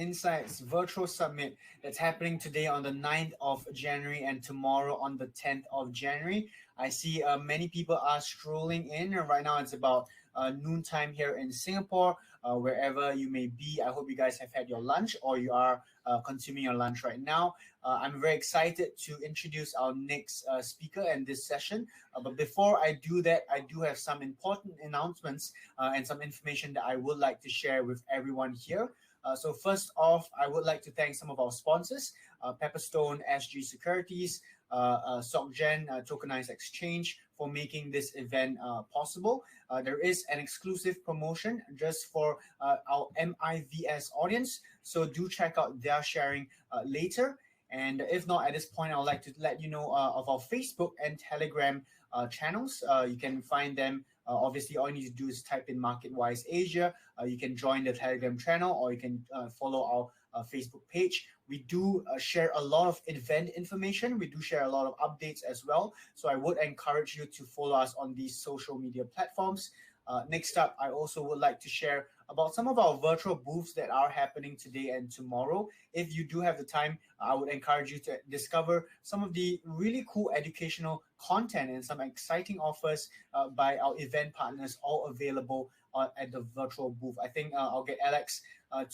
Insights Virtual Summit that's happening today on the 9th of January and tomorrow on the 10th of January. I see many people are strolling in, and right now it's about noontime here in Singapore. Wherever you may be, I hope you guys have had your lunch or you are consuming your lunch right now. I'm very excited to introduce our next speaker in this session. But before I do that, I do have some important announcements and some information that I would like to share with everyone here. So first off, I would like to thank some of our sponsors, Pepperstone, SG Securities, SocGen, Tokenized Exchange, for making this event possible. There is an exclusive promotion just for our MIVS audience, so do check out their sharing later. And if not, at this point, I would like to let you know of our Facebook and Telegram channels. You can find them. Obviously, all you need to do is type in marketwise Asia. You can join the Telegram channel, or you can follow our Facebook page. We do share a lot of event information. We do share a lot of updates as well. So I would encourage you to follow us on these social media platforms. Next up, I also would like to share about some of our virtual booths that are happening today and tomorrow. If you do have the time, I would encourage you to discover some of the really cool educational content and some exciting offers by our event partners, all available at the virtual booth. I think I'll get Alex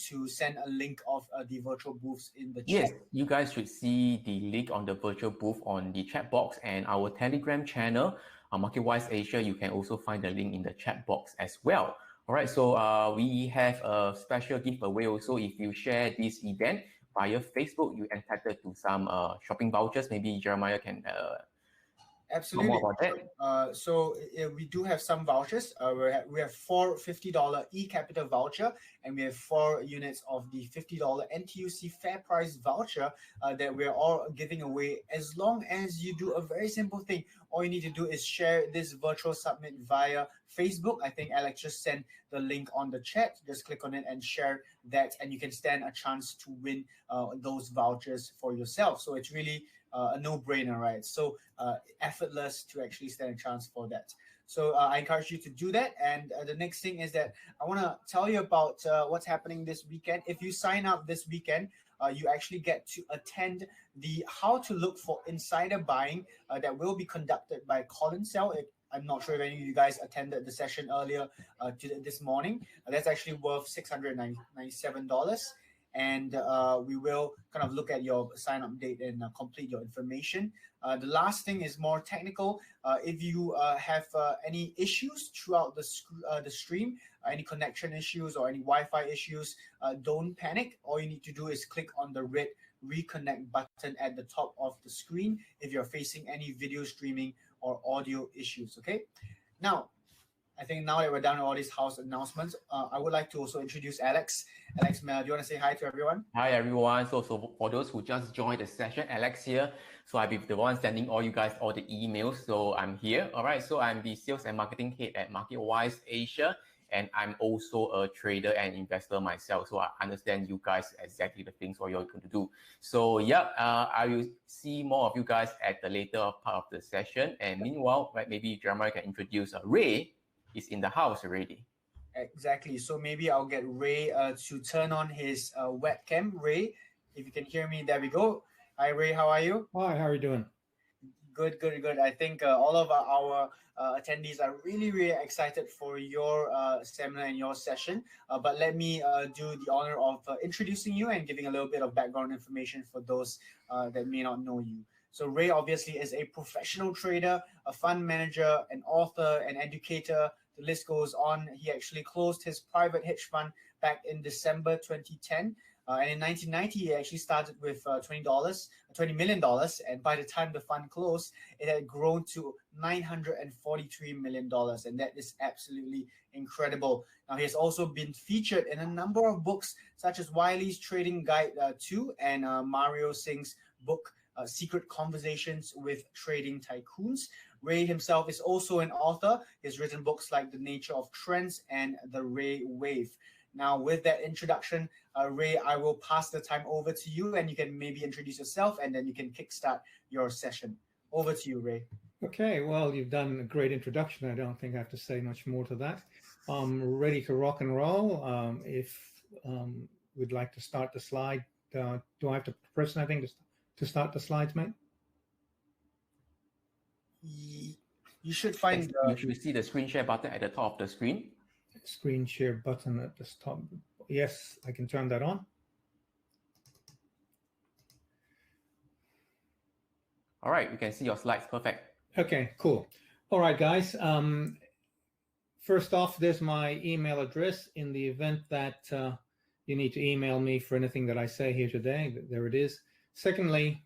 to send a link of the virtual booths in the chat. Yes, you guys should see the link on the virtual booth on the chat box, and our Telegram channel, MarketWise Asia, you can also find the link in the chat box as well. All right, so we have a special giveaway also. If you share this event via Facebook, you're entitled to some shopping vouchers. Maybe Jeremiah can Absolutely. more about that. So we do have some vouchers. We have 4 $50 e-capital voucher, and we have 4 units of the $50 NTUC fair price voucher that we're all giving away, as long as you do a very simple thing. All you need to do is share this virtual summit via Facebook. I think Alex just sent the link on the chat. Just click on it and share that, and you can stand a chance to win those vouchers for yourself. So it's really a no-brainer, right? So effortless to actually stand a chance for that. So I encourage you to do that. And the next thing is that I want to tell you about what's happening this weekend. If you sign up this weekend, you actually get to attend the How to Look for Insider Buying that will be conducted by Colin Sell. I'm not sure if any of you guys attended the session earlier this morning. That's actually worth $697. And we will kind of look at your sign-up date and complete your information. The last thing is more technical. If you have any issues throughout the stream, any connection issues or any Wi-Fi issues, don't panic. All you need to do is click on the red reconnect button at the top of the screen if you're facing any video streaming or audio issues, okay? Now, I think now that we're done with all these house announcements, I would like to also introduce Alex. Alex, do you want to say hi to everyone? Hi, everyone. So for those who just joined the session, Alex here. So I'll be the one sending all you guys all the emails. So I'm here. All right. So I'm the sales and marketing head at MarketWise Asia. And I'm also a trader and investor myself. So I understand you guys exactly the things what you're going to do. So yeah, I will see more of you guys at the later part of the session. And meanwhile, right, maybe Jeremiah can introduce Ray. Is in the house already. Exactly. So maybe I'll get Ray to turn on his webcam. Ray, if you can hear me, there we go. Hi, Ray. How are you? Hi. How are you doing? Good. I think all of our attendees are really, really excited for your seminar and your session. But let me do the honor of introducing you and giving a little bit of background information for those that may not know you. So Ray obviously is a professional trader, a fund manager, an author, an educator. The list goes on. He actually closed his private hedge fund back in December 2010. And in 1990, he actually started with $20 million. And by the time the fund closed, it had grown to $943 million. And that is absolutely incredible. Now, he has also been featured in a number of books, such as Wiley's Trading Guide 2 and Mario Singh's book, Secret Conversations with Trading Tycoons. Ray himself is also an author. He's written books like The Nature of Trends and The Ray Wave. Now, with that introduction, Ray, I will pass the time over to you, and you can maybe introduce yourself, and then you can kickstart your session. Over to you, Ray. Okay, well, you've done a great introduction. I don't think I have to say much more to that. I'm ready to rock and roll. If would like to start the slide. Do I have to press anything to start the slides, mate? You should find You should see the screen share button at the top of the screen. Screen share button at the top. Yes, I can turn that on. All right, you can see your slides. Perfect. Okay, cool. All right, guys. First off, there's my email address in the event that you need to email me for anything that I say here today. There it is. Secondly,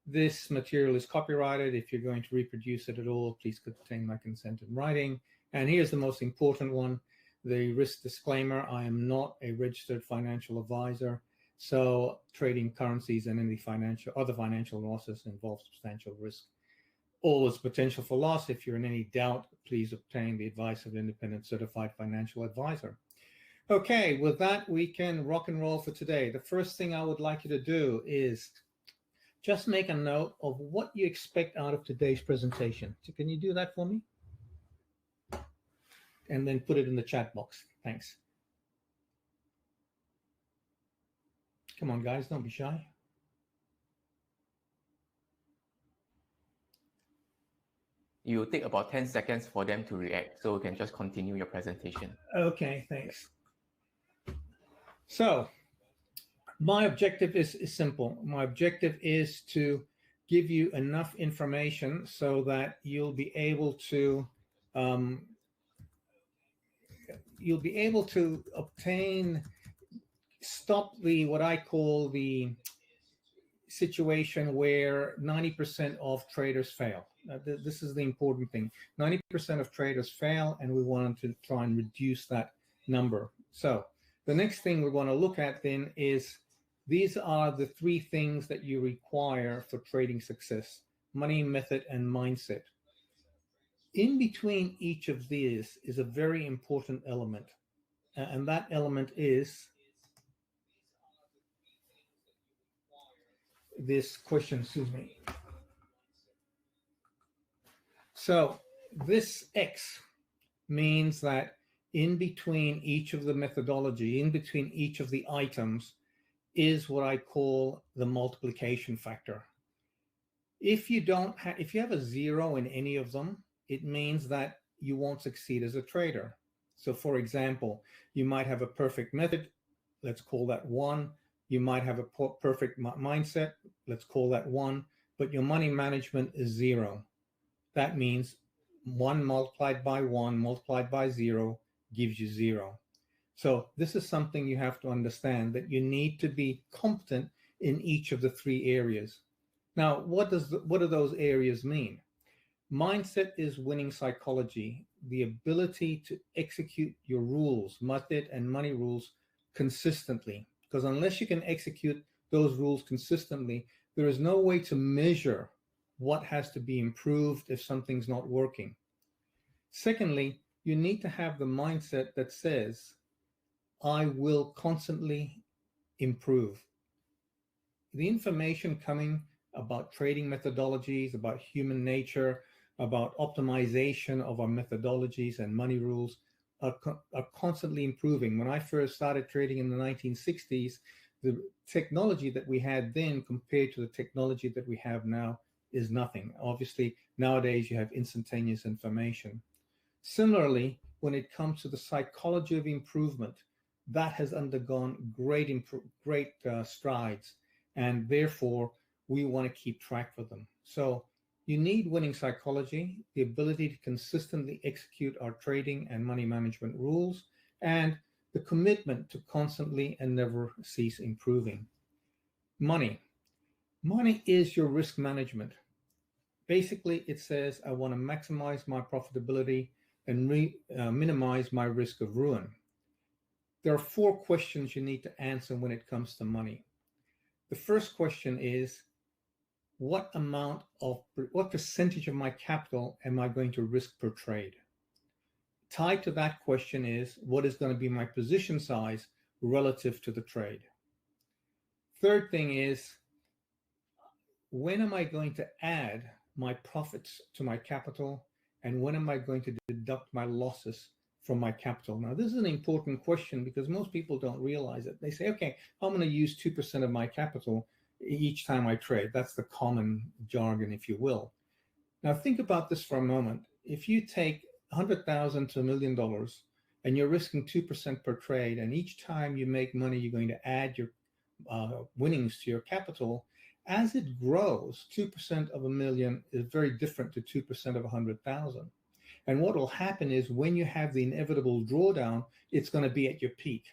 this material is copyrighted. If you're going to reproduce it at all, please obtain my consent in writing. And here's the most important one, the risk disclaimer. I am not a registered financial advisor, so trading currencies and any other financial losses involve substantial risk. Always potential for loss. If you're in any doubt, please obtain the advice of an independent certified financial advisor. Okay, with that, we can rock and roll for today. The first thing I would like you to do is just make a note of what you expect out of today's presentation. So can you do that for me? And then put it in the chat box. Thanks. Come on, guys, don't be shy. It will take about 10 seconds for them to react, so you can just continue your presentation. Okay, thanks. So my objective is simple. My objective is to give you enough information so that you'll be able to stop what I call the situation where 90% of traders fail. This is the important thing. 90% of traders fail, and we want to try and reduce that number. So the next thing we're going to look at then is these are the three things that you require for trading success: money, method, and mindset. In between each of these is a very important element, and that element is this question, excuse me. So this X means that in between each of the methodology, in between each of the items, is what I call the multiplication factor. If you have a zero in any of them, it means that you won't succeed as a trader. So for example, you might have a perfect method, let's call that 1. You might have a perfect mindset, let's call that 1, but your money management is 0. That means 1 multiplied by 1 multiplied by 0 gives you 0. So this is something you have to understand, that you need to be competent in each of the three areas. Now, what do those areas mean? Mindset is winning psychology, the ability to execute your rules, method and money rules consistently. Because unless you can execute those rules consistently, there is no way to measure what has to be improved if something's not working. Secondly, you need to have the mindset that says, I will constantly improve. The information coming about trading methodologies, about human nature, about optimization of our methodologies and money rules are constantly improving. When I first started trading in the 1960s, the technology that we had then compared to the technology that we have now is nothing. Obviously, nowadays you have instantaneous information. Similarly, when it comes to the psychology of improvement, that has undergone great strides, and therefore we want to keep track of them. So you need winning psychology, the ability to consistently execute our trading and money management rules, and the commitment to constantly and never cease improving. Money. Money is your risk management. Basically, it says I want to maximize my profitability and minimize my risk of ruin. There are 4 questions you need to answer when it comes to money. The first question is, what percentage of my capital am I going to risk per trade? Tied to that question is, what is going to be my position size relative to the trade? Third thing is, when am I going to add my profits to my capital, and when am I going to deduct my losses from my capital? Now, this is an important question because most people don't realize it. They say, okay, I'm going to use 2% of my capital each time I trade. That's the common jargon, if you will. Now, think about this for a moment. If you take $100,000 to $1 million and you're risking 2% per trade, and each time you make money, you're going to add your winnings to your capital. As it grows, 2% of $1 million is very different to 2% of 100,000. And what will happen is when you have the inevitable drawdown, it's going to be at your peak.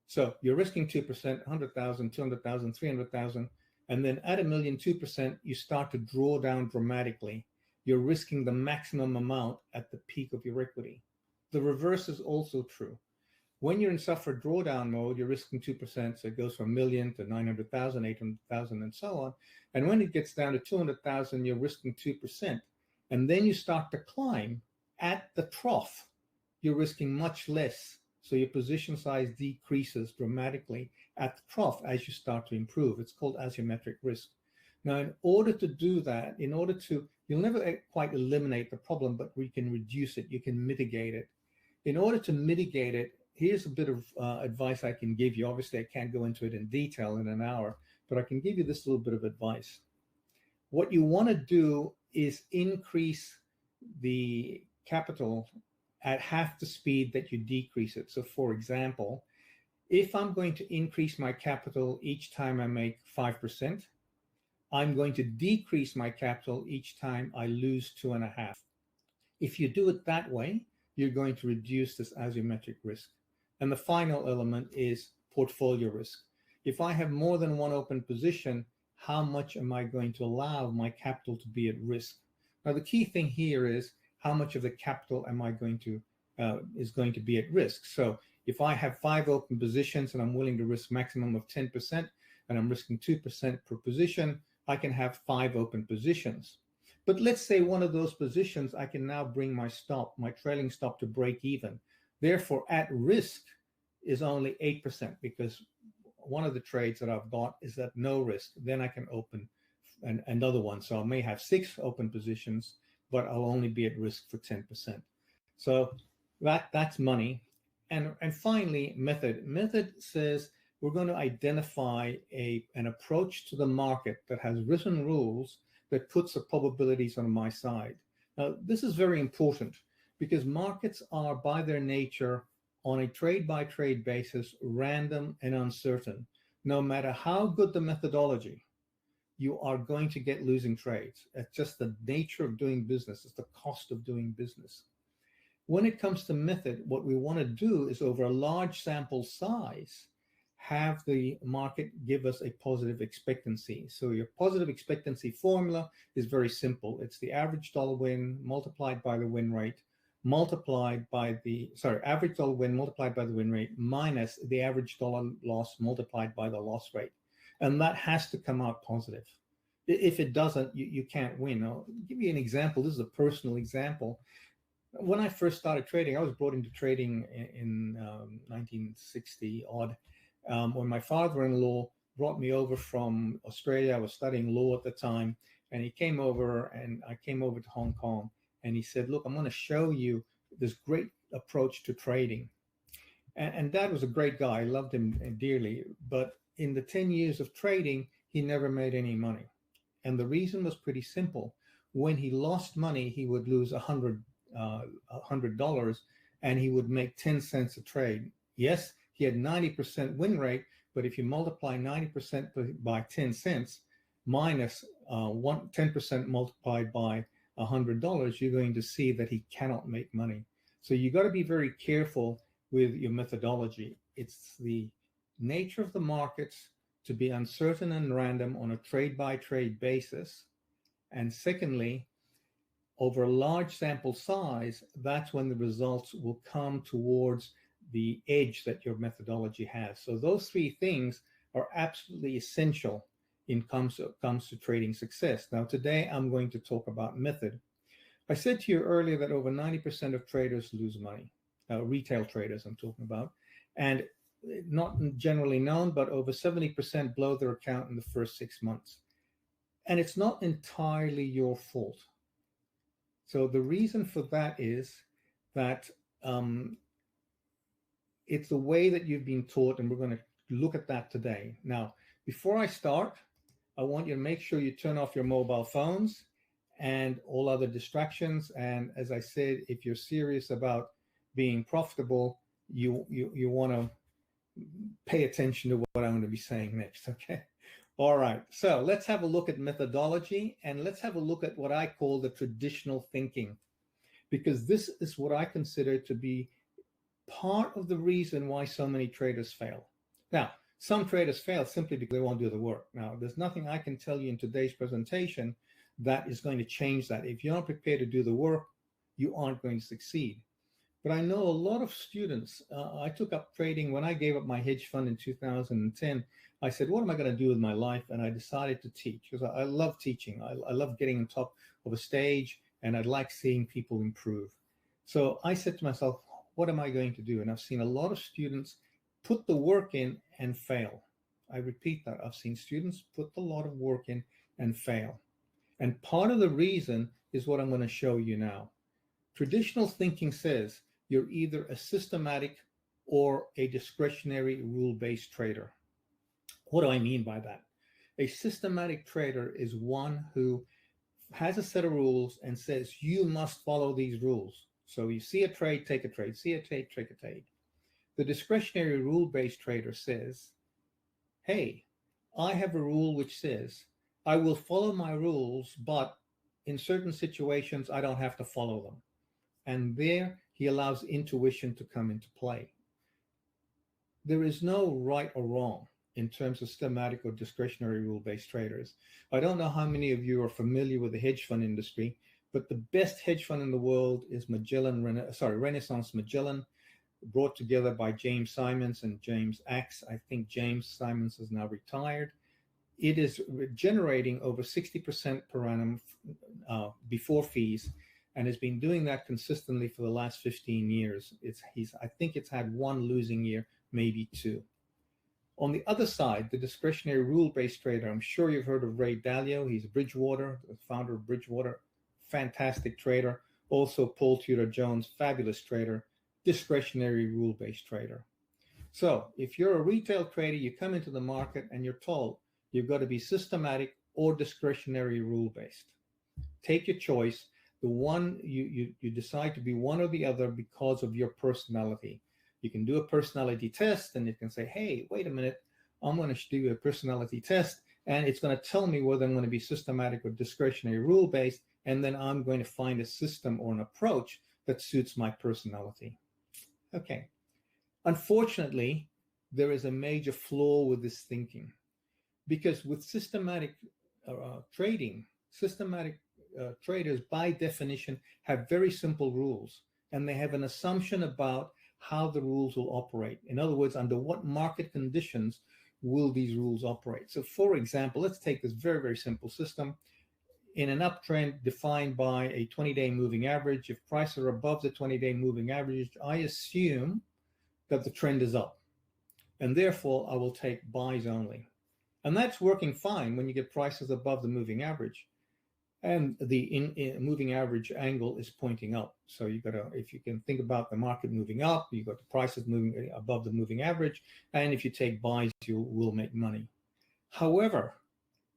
So you're risking 2%, 100,000, 200,000, 300,000, and then at $1 million, 2%, you start to draw down dramatically. You're risking the maximum amount at the peak of your equity. The reverse is also true. When you're in suffered drawdown mode, you're risking 2%, so it goes from $1 million to 900,000, 800,000, and so on. And when it gets down to 200,000, you're risking 2%. And then you start to climb. At the trough, you're risking much less. So your position size decreases dramatically at the trough as you start to improve. It's called asymmetric risk. Now, in order to do that, you'll never quite eliminate the problem, but we can reduce it. You can mitigate it. In order to mitigate it, here's a bit of advice I can give you. Obviously, I can't go into it in detail in an hour, but I can give you this little bit of advice. What you want to do is increase the capital at half the speed that you decrease it. So for example, if I'm going to increase my capital each time I make 5%, I'm going to decrease my capital each time I lose 2.5. If you do it that way, you're going to reduce this asymmetric risk. And the final element is portfolio risk. If I have more than one open position, how much am I going to allow my capital to be at risk? Now, the key thing here is how much of the capital am I going to is going to be at risk. So if I have 5 open positions and I'm willing to risk maximum of 10% and I'm risking 2% per position, I can have 5 open positions. But let's say one of those positions, I can now bring my trailing stop to break even. Therefore, at risk is only 8% because one of the trades that I've got is at no risk. Then I can open another one. So I may have 6 open positions, but I'll only be at risk for 10%. So that's money. And finally, method. Method says we're going to identify an approach to the market that has written rules that puts the probabilities on my side. Now, this is very important because markets are by their nature on a trade-by-trade basis, random and uncertain. No matter how good the methodology, you are going to get losing trades. It's just the nature of doing business. It's the cost of doing business. When it comes to method, what we want to do is over a large sample size, have the market give us a positive expectancy. So your positive expectancy formula is very simple. It's the average dollar win multiplied by the win rate, average dollar win multiplied by the win rate minus the average dollar loss multiplied by the loss rate. And that has to come out positive. If it doesn't, you can't win. I'll give you an example. This is a personal example. When I first started trading, I was brought into trading in 1960 odd. When my father-in-law brought me over from Australia, I was studying law at the time, and he came over, and I came over to Hong Kong, and he said, look, I'm going to show you this great approach to trading. And Dad was a great guy. I loved him dearly. But in the 10 years of trading, he never made any money. And the reason was pretty simple. When he lost money, he would lose $100, and he would make 10 cents a trade. Yes, he had 90% win rate, but if you multiply 90% by 10 cents minus 10% multiplied by $100, you're going to see that he cannot make money. So you got to be very careful with your methodology. It's the nature of the markets to be uncertain and random on a trade-by-trade basis. And secondly, over a large sample size, that's when the results will come towards the edge that your methodology has. So those 3 things are absolutely essential in comes to trading success. Now, today I'm going to talk about method. I said to you earlier that over 90% of traders lose money, retail traders I'm talking about, and not generally known, but over 70% blow their account in the first 6 months. And it's not entirely your fault. So the reason for that is that it's the way that you've been taught, and we're going to look at that today. Now, before I start, I want you to make sure you turn off your mobile phones and all other distractions. And as I said, if you're serious about being profitable, you want to pay attention to what I'm going to be saying next, okay? All right, so let's have a look at methodology, and let's have a look at what I call the traditional thinking, because this is what I consider to be part of the reason why so many traders fail. Now, some traders fail simply because they won't do the work. Now, there's nothing I can tell you in today's presentation that is going to change that. If you're not prepared to do the work, you aren't going to succeed. But I know a lot of students, I took up trading when I gave up my hedge fund in 2010. I said, what am I going to do with my life? And I decided to teach, because I love teaching. I love getting on top of a stage, and I like seeing people improve. So I said to myself, what am I going to do? And I've seen a lot of students put the work in and fail. I repeat that. I've seen students put a lot of work in and fail. And part of the reason is what I'm going to show you now. Traditional thinking says you're either a systematic or a discretionary rule-based trader. What do I mean by that? A systematic trader is one who has a set of rules and says you must follow these rules. So you see a trade, take a trade, see a trade, take a trade. The discretionary rule-based trader says, hey, I have a rule which says I will follow my rules, but in certain situations, I don't have to follow them. And there he allows intuition to come into play. There is no right or wrong in terms of systematic or discretionary rule-based traders. I don't know how many of you are familiar with the hedge fund industry, but the best hedge fund in the world is Renaissance Magellan, brought together by James Simons and James Axe. I think James Simons is now retired. It is generating over 60% per annum before fees, and has been doing that consistently for the last 15 years. I think it's had one losing year, maybe two. On the other side, the discretionary rule-based trader, I'm sure you've heard of Ray Dalio. He's Bridgewater, the founder of Bridgewater, fantastic trader. Also Paul Tudor Jones, fabulous trader, discretionary rule-based trader. So if you're a retail trader, you come into the market and you're told you've got to be systematic or discretionary rule-based. Take your choice. The one you decide to be one or the other because of your personality. You can do a personality test, and you can say, hey, wait a minute, I'm going to do a personality test, and it's going to tell me whether I'm going to be systematic or discretionary rule-based, and then I'm going to find a system or an approach that suits my personality. Okay. Unfortunately, there is a major flaw with this thinking, because with systematic trading, traders by definition have very simple rules, and they have an assumption about how the rules will operate. In other words, under what market conditions will these rules operate? So for example, let's take this very, very simple system. In an uptrend defined by a 20-day moving average, if prices are above the 20-day moving average, I assume that the trend is up, and therefore I will take buys only. And that's working fine when you get prices above the moving average, and the moving average angle is pointing up. So you got to, if you can think about the market moving up, you got the prices moving above the moving average, and if you take buys, you will make money. However,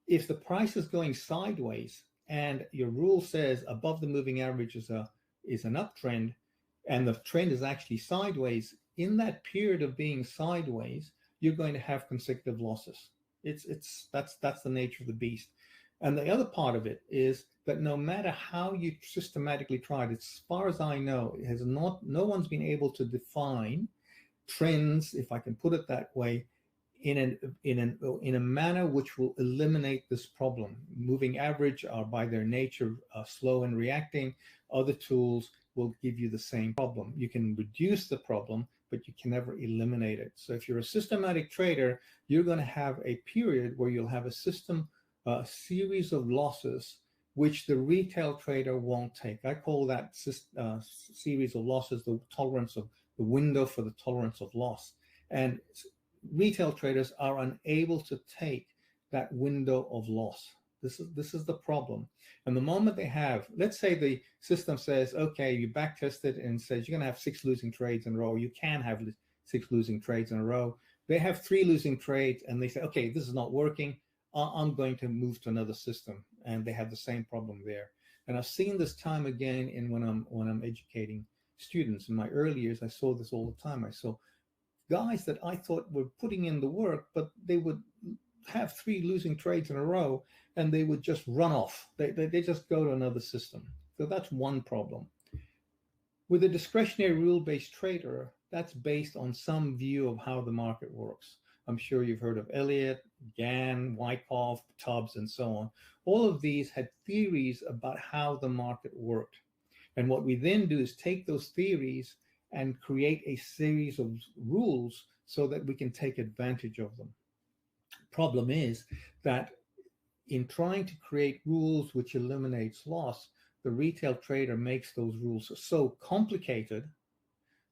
if the price is going sideways and your rule says above the moving average is an uptrend, and the trend is actually sideways, in that period of being sideways, you're going to have consecutive losses. That's the nature of the beast. And the other part of it is that no matter how you systematically try it, as far as I know, no one's been able to define trends, if I can put it that way, in a manner which will eliminate this problem. Moving average are by their nature slow in reacting. Other tools will give you the same problem. You can reduce the problem, but you can never eliminate it. So if you're a systematic trader, you're going to have a period where you'll have a series of losses which the retail trader won't take. I call that series of losses the window for the tolerance of loss. And retail traders are unable to take that window of loss. This is the problem. And the moment they have, let's say the system says, okay, you back tested and says you're going to have 6 losing trades in a row. You can have 6 losing trades in a row. They have 3 losing trades and they say, okay, this is not working. I'm going to move to another system. And they have the same problem there. And I've seen this time again in when I'm educating students. In my early years, I saw this all the time. I saw guys that I thought were putting in the work, but they would have 3 losing trades in a row and they would just run off. They just go to another system. So that's one problem. With a discretionary rule-based trader, that's based on some view of how the market works. I'm sure you've heard of Elliott, Gann, Wyckoff, Tubbs, and so on. All of these had theories about how the market worked. And what we then do is take those theories and create a series of rules so that we can take advantage of them. Problem is that in trying to create rules which eliminates loss, the retail trader makes those rules so complicated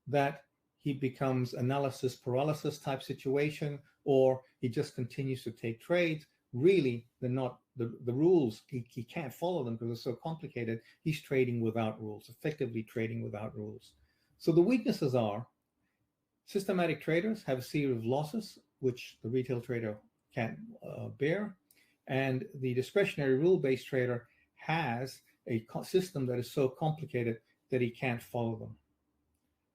that he becomes analysis paralysis type situation, or he just continues to take trades. Really, they're not the rules. He can't follow them because they're so complicated. He's trading without rules, effectively trading without rules. So the weaknesses are systematic traders have a series of losses, which the retail trader can't bear. And the discretionary rule-based trader has a system that is so complicated that he can't follow them.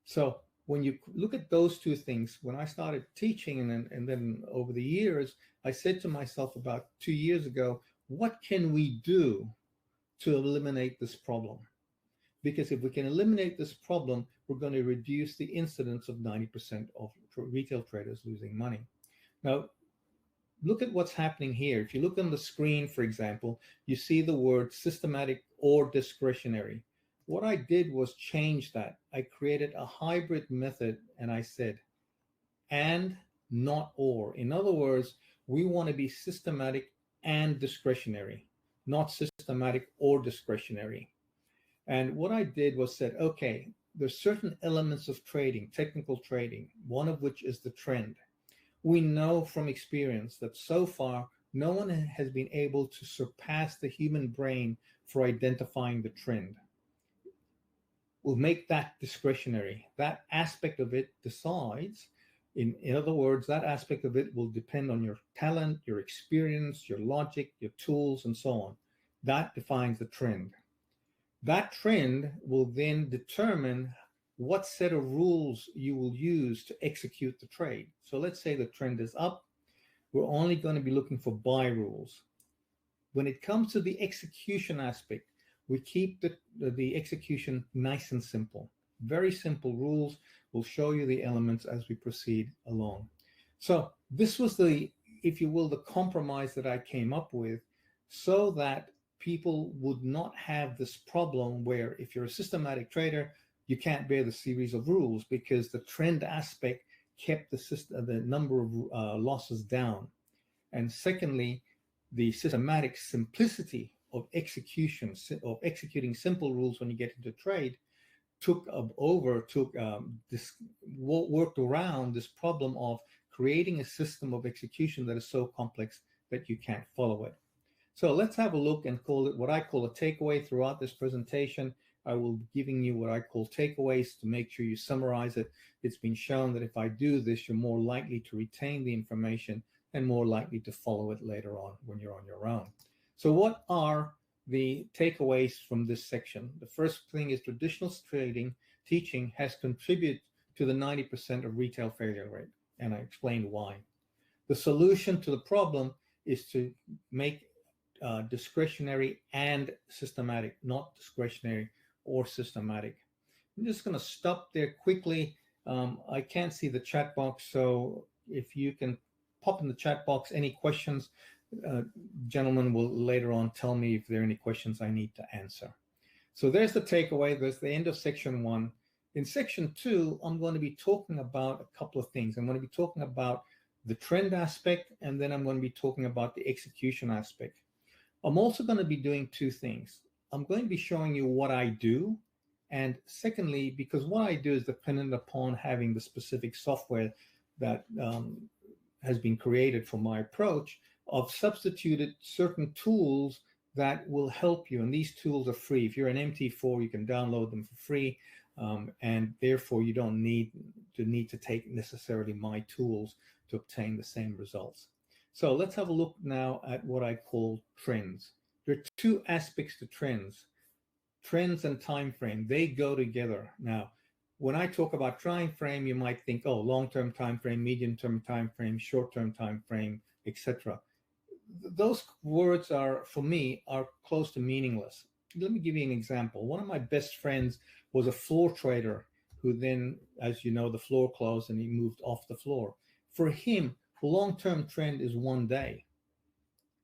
So when you look at those two things, when I started teaching and then over the years, I said to myself about 2 years ago, what can we do to eliminate this problem? Because if we can eliminate this problem, we're going to reduce the incidence of 90% of retail traders losing money. Now, look at what's happening here. If you look on the screen, for example, you see the word systematic or discretionary. What I did was change that. I created a hybrid method and I said, and not or. In other words, we want to be systematic and discretionary, not systematic or discretionary. And what I did was said, okay, there's certain elements of trading, technical trading, one of which is the trend. We know from experience that so far, no one has been able to surpass the human brain for identifying the trend. We'll make that discretionary. That aspect of it decides. In other words, that aspect of it will depend on your talent, your experience, your logic, your tools, and so on. That defines the trend. That trend will then determine what set of rules you will use to execute the trade. So let's say the trend is up. We're only going to be looking for buy rules. When it comes to the execution aspect, we keep the execution nice and simple. Very simple rules. We'll show you the elements as we proceed along. So this was the, if you will, the compromise that I came up with so that people would not have this problem where if you're a systematic trader, you can't bear the series of rules because the trend aspect kept the number of losses down. And secondly, the systematic simplicity of execution, of executing simple rules when you get into trade, worked around this problem of creating a system of execution that is so complex that you can't follow it. So let's have a look and call it what I call a takeaway throughout this presentation. I will be giving you what I call takeaways to make sure you summarize it. It's been shown that if I do this, you're more likely to retain the information and more likely to follow it later on when you're on your own. So what are the takeaways from this section? The first thing is traditional trading teaching has contributed to the 90% of retail failure rate, and I explained why. The solution to the problem is to make discretionary and systematic, not discretionary or systematic. I'm just going to stop there quickly. I can't see the chat box, so if you can pop in the chat box any questions, gentlemen will later on tell me if there are any questions I need to answer. So there's the takeaway. There's the end of section 1. In section 2, I'm going to be talking about a couple of things. I'm going to be talking about the trend aspect, and then I'm going to be talking about the execution aspect. I'm also going to be doing 2 things. I'm going to be showing you what I do, and secondly, because what I do is dependent upon having the specific software that has been created for my approach, I've substituted certain tools that will help you, and these tools are free. If you're an MT4, you can download them for free, and therefore you don't need to take necessarily my tools to obtain the same results. So let's have a look now at what I call trends. There are two aspects to trends. Trends and time frame, they go together. Now, when I talk about time frame, you might think, oh, long-term time frame, medium-term time frame, short-term time frame, etc. Those words are, for me, are close to meaningless. Let me give you an example. One of my best friends was a floor trader who then, as you know, the floor closed and he moved off the floor. For him, a long-term trend is 1 day.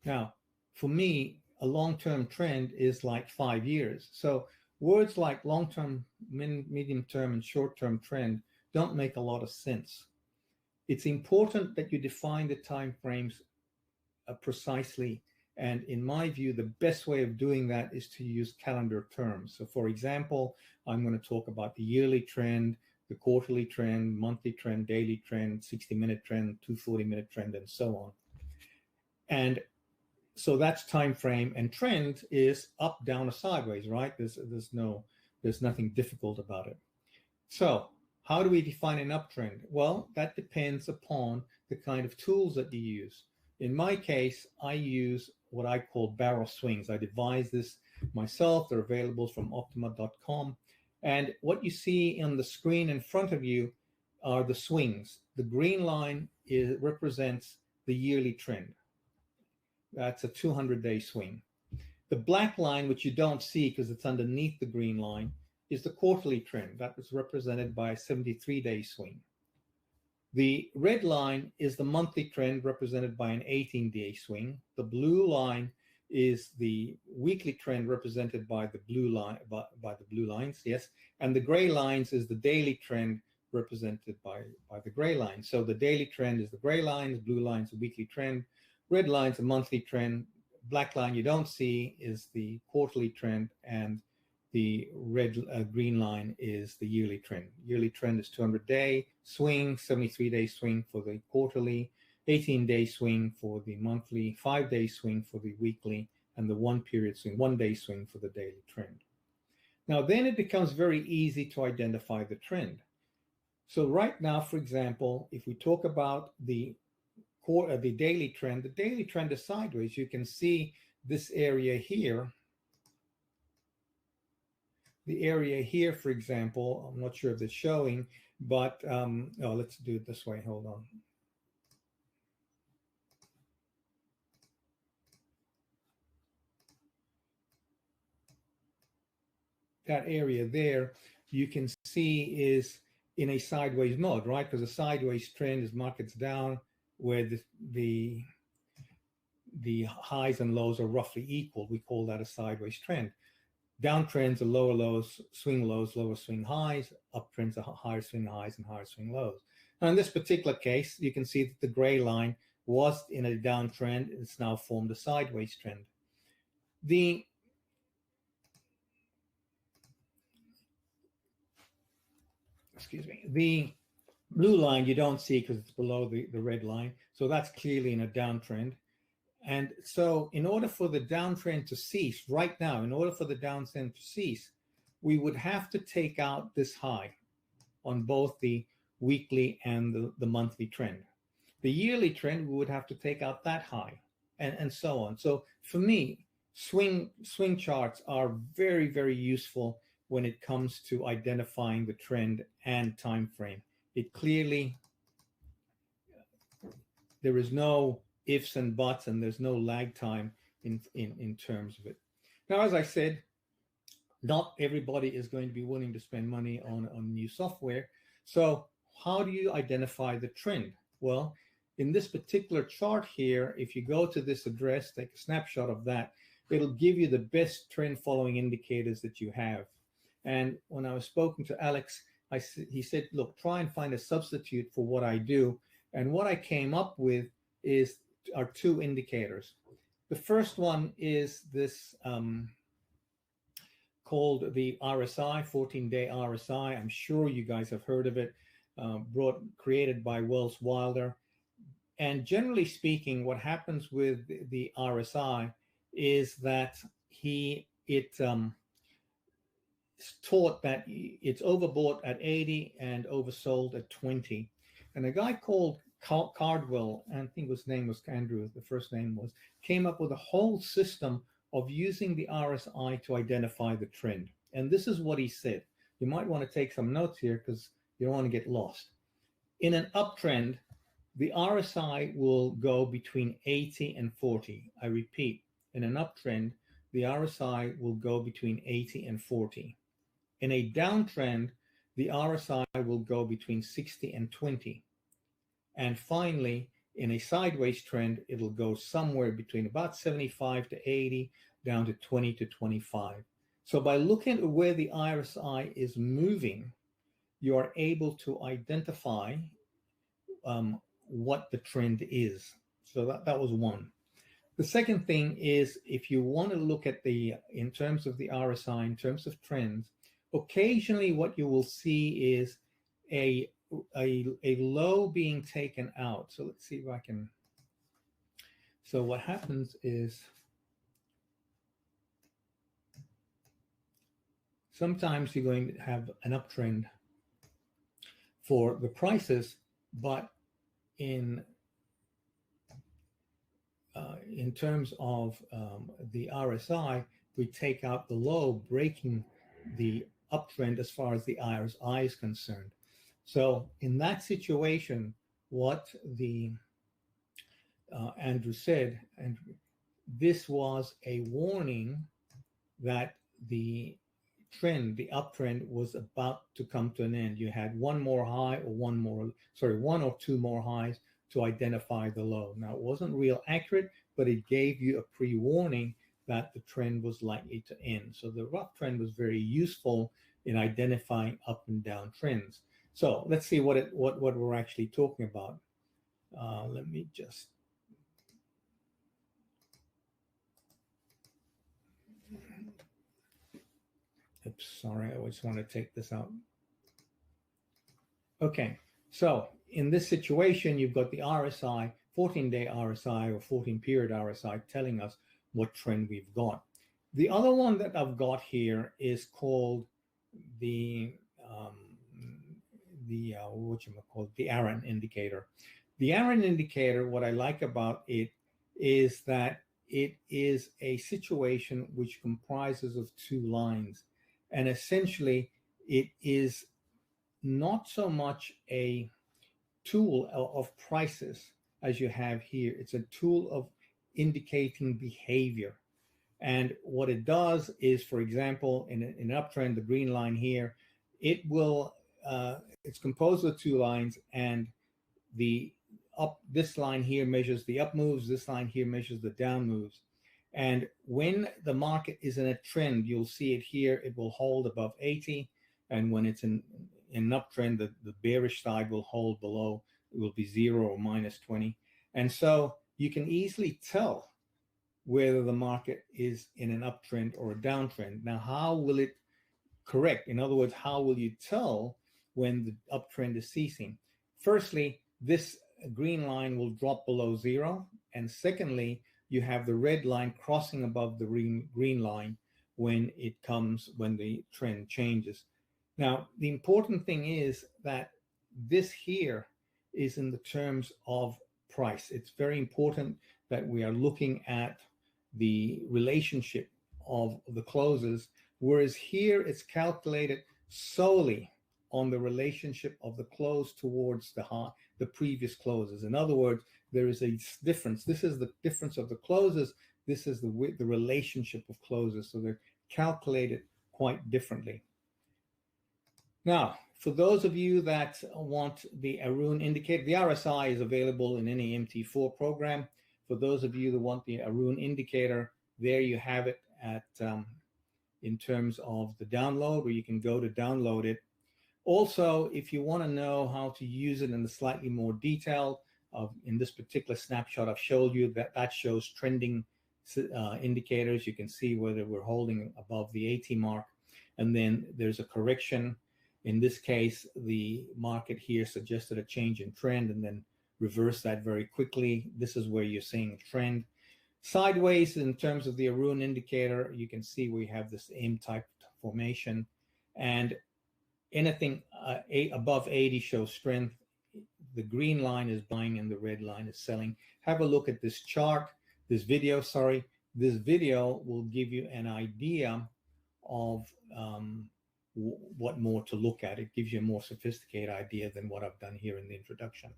Now, for me, a long-term trend is like 5 years. So words like long-term, medium-term, and short-term trend don't make a lot of sense. It's important that you define the time frames precisely. And in my view, the best way of doing that is to use calendar terms. So for example, I'm going to talk about the yearly trend, the quarterly trend, monthly trend, daily trend, 60-minute trend, 240-minute trend, and so on. And so that's time frame, and trend is up, down, or sideways, right? There's nothing difficult about it. So how do we define an uptrend? Well, that depends upon the kind of tools that you use. In my case, I use what I call barrel swings. I devised this myself. They're available from optima.com. And what you see on the screen in front of you are the swings. The green line represents the yearly trend. That's a 200-day swing. The black line, which you don't see because it's underneath the green line, is the quarterly trend. That was represented by a 73-day swing. The red line is the monthly trend represented by an 18-day swing. The blue line is the weekly trend represented by the blue line, by the blue lines, yes. And the gray lines is the daily trend represented by the gray line. So the daily trend is the gray line, the blue line is the weekly trend, red line is a monthly trend, black line you don't see is the quarterly trend, and the green line is the yearly trend. Yearly trend is 200-day swing, 73-day swing for the quarterly, 18-day swing for the monthly, 5-day swing for the weekly, and the 1-period swing, 1-day swing for the daily trend. Now, then it becomes very easy to identify the trend. So right now, for example, if we talk about the daily trend is sideways. You can see this area here. The area here, for example, I'm not sure if it's showing, but let's do it this way. Hold on. That area there, you can see is in a sideways mode, right? Because a sideways trend is markets down, where the highs and lows are roughly equal. We call that a sideways trend. Downtrends are lower lows, swing lows, lower swing highs. Uptrends are higher swing highs and higher swing lows. Now, in this particular case, you can see that the gray line was in a downtrend. It's now formed a sideways trend. The blue line you don't see because it's below the red line. So that's clearly in a downtrend. And so in order for the downtrend to cease right now, in order for the downtrend to cease, we would have to take out this high on both the weekly and the monthly trend. The yearly trend, we would have to take out that high, and so on. So for me, swing charts are very, very useful when it comes to identifying the trend and time frame. It clearly, there is no ifs and buts, and there's no lag time in terms of it. Now, as I said, not everybody is going to be willing to spend money on new software. So how do you identify the trend? Well, in this particular chart here, if you go to this address, take a snapshot of that, it'll give you the best trend following indicators that you have. And when I was spoken to Alex, he said, look, try and find a substitute for what I do. And what I came up with are two indicators. The first one is this called the RSI, 14-day RSI. I'm sure you guys have heard of it, created by Wells Wilder. And generally speaking, what happens with the RSI is that it's taught that it's overbought at 80 and oversold at 20. And a guy called Cardwell, I think his name was Andrew, the first name was, came up with a whole system of using the RSI to identify the trend. And this is what he said. You might want to take some notes here because you don't want to get lost. In an uptrend, the RSI will go between 80 and 40. I repeat, in an uptrend, the RSI will go between 80 and 40. In a downtrend, the RSI will go between 60 and 20. And finally, in a sideways trend, it'll go somewhere between about 75 to 80 down to 20 to 25. So by looking at where the RSI is moving, you are able to identify what the trend is. So that was one. The second thing is, if you want to look at in terms of the RSI, in terms of trends, occasionally what you will see is a low being taken out. So let's see if I can. So what happens is sometimes you're going to have an uptrend for the prices, but in terms of the RSI, we take out the low, breaking the uptrend as far as the RSI is concerned. So in that situation, what the Andrew said, and this was a warning that the trend, the uptrend, was about to come to an end. You had one or two more highs to identify the low. Now, it wasn't real accurate, but it gave you a pre-warning that the trend was likely to end. So the rough trend was very useful in identifying up and down trends. So let's see what we're actually talking about. Let me just. Oops, sorry, I always want to take this out. Okay, so in this situation, you've got the RSI, 14-day RSI or 14-period RSI telling us what trend we've got. The other one that I've got here is called the ARAN indicator. The ARAN indicator, what I like about it is that it is a situation which comprises of two lines. And essentially, it is not so much a tool of prices as you have here. It's a tool of indicating behavior. And what it does is, for example, in an uptrend, the green line here, it will, it's composed of two lines, and this line here measures the up moves, this line here measures the down moves. And when the market is in a trend, you'll see it here, it will hold above 80. And when it's in an uptrend, the bearish side will hold below, it will be 0 or minus 20. And so you can easily tell whether the market is in an uptrend or a downtrend. Now, how will it correct? In other words, how will you tell when the uptrend is ceasing? Firstly, this green line will drop below 0. And secondly, you have the red line crossing above the green line when the trend changes. Now, the important thing is that this here is in the terms of price. It's very important that we are looking at the relationship of the closes, whereas here it's calculated solely on the relationship of the close towards the previous closes. In other words, there is a difference. This is the difference of the closes. This is the relationship of closes. So they're calculated quite differently. Now, for those of you that want the Arun indicator, the RSI is available in any MT4 program. For those of you that want the Arun indicator, there you have it at in terms of the download, where you can go to download it. Also, if you want to know how to use it in the slightly more detail, in this particular snapshot, I've showed you that shows trending indicators. You can see whether we're holding above the 80 mark, and then there's a correction. In this case, the market here suggested a change in trend, and then reverse that very quickly. This is where you're seeing a trend. Sideways, in terms of the Arun indicator, you can see we have this M-type formation, and anything above 80 shows strength. The green line is buying and the red line is selling. Have a look at this chart, this video, sorry. This video will give you an idea of what more to look at. It gives you a more sophisticated idea than what I've done here in the introduction.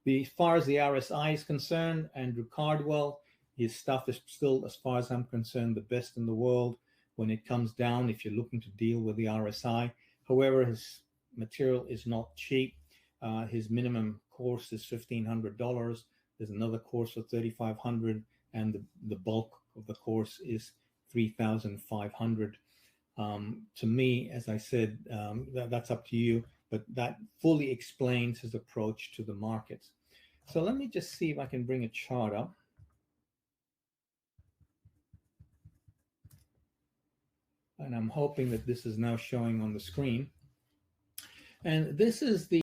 As far as the RSI is concerned, Andrew Cardwell, his stuff is still, as far as I'm concerned, the best in the world when it comes down, if you're looking to deal with the RSI. However, his material is not cheap. His minimum course is $1,500. There's another course for $3,500, and the bulk of the course is $3,500. To me, as I said, that's up to you, but that fully explains his approach to the markets. So let me just see if I can bring a chart up. And I'm hoping that this is now showing on the screen. And this is the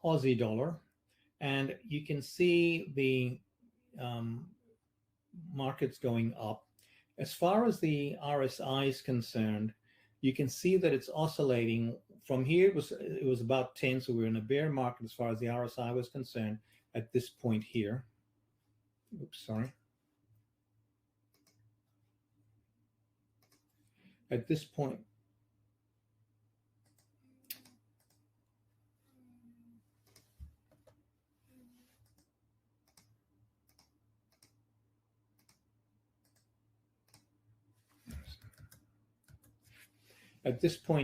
Aussie dollar. And you can see the markets going up. As far as the RSI is concerned, you can see that it's oscillating. From here, it was about 10, so we were in a bear market as far as the RSI was concerned at this point here. Oops, sorry. At this point,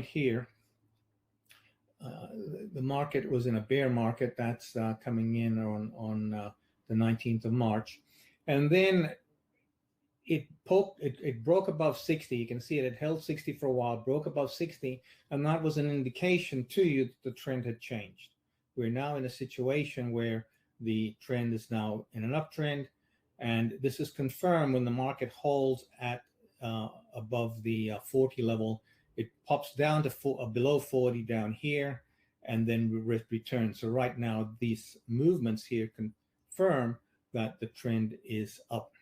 here, the market was in a bear market. That's coming in on the 19th of March. And then it broke above 60. You can see it held 60 for a while, broke above 60, and that was an indication to you that the trend had changed. We're now in a situation where the trend is now in an uptrend, and this is confirmed when the market holds at above the 40 level. It pops down to below 40 down here, and then returns. So right now, these movements here confirm that the trend is up.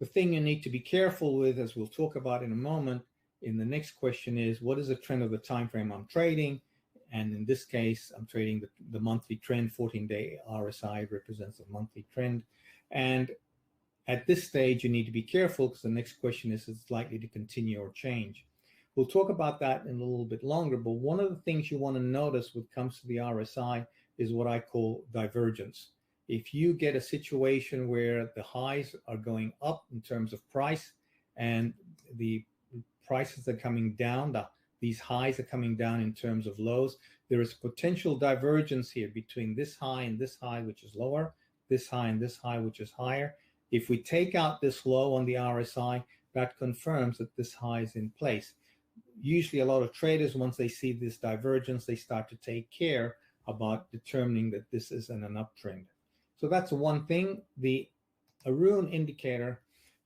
The thing you need to be careful with, as we'll talk about in a moment, in the next question is, what is the trend of the time frame I'm trading? And in this case, I'm trading the monthly trend. 14-day RSI represents a monthly trend. And at this stage, you need to be careful, because the next question is it's likely to continue or change. We'll talk about that in a little bit longer, but one of the things you want to notice when it comes to the RSI is what I call divergence. If you get a situation where the highs are going up in terms of price and the prices are coming down, these highs are coming down in terms of lows, there is potential divergence here between this high and this high, which is lower, this high and this high, which is higher. If we take out this low on the RSI, that confirms that this high is in place. Usually a lot of traders, once they see this divergence, they start to take care about determining that this is in an uptrend. So that's one thing. The Arun indicator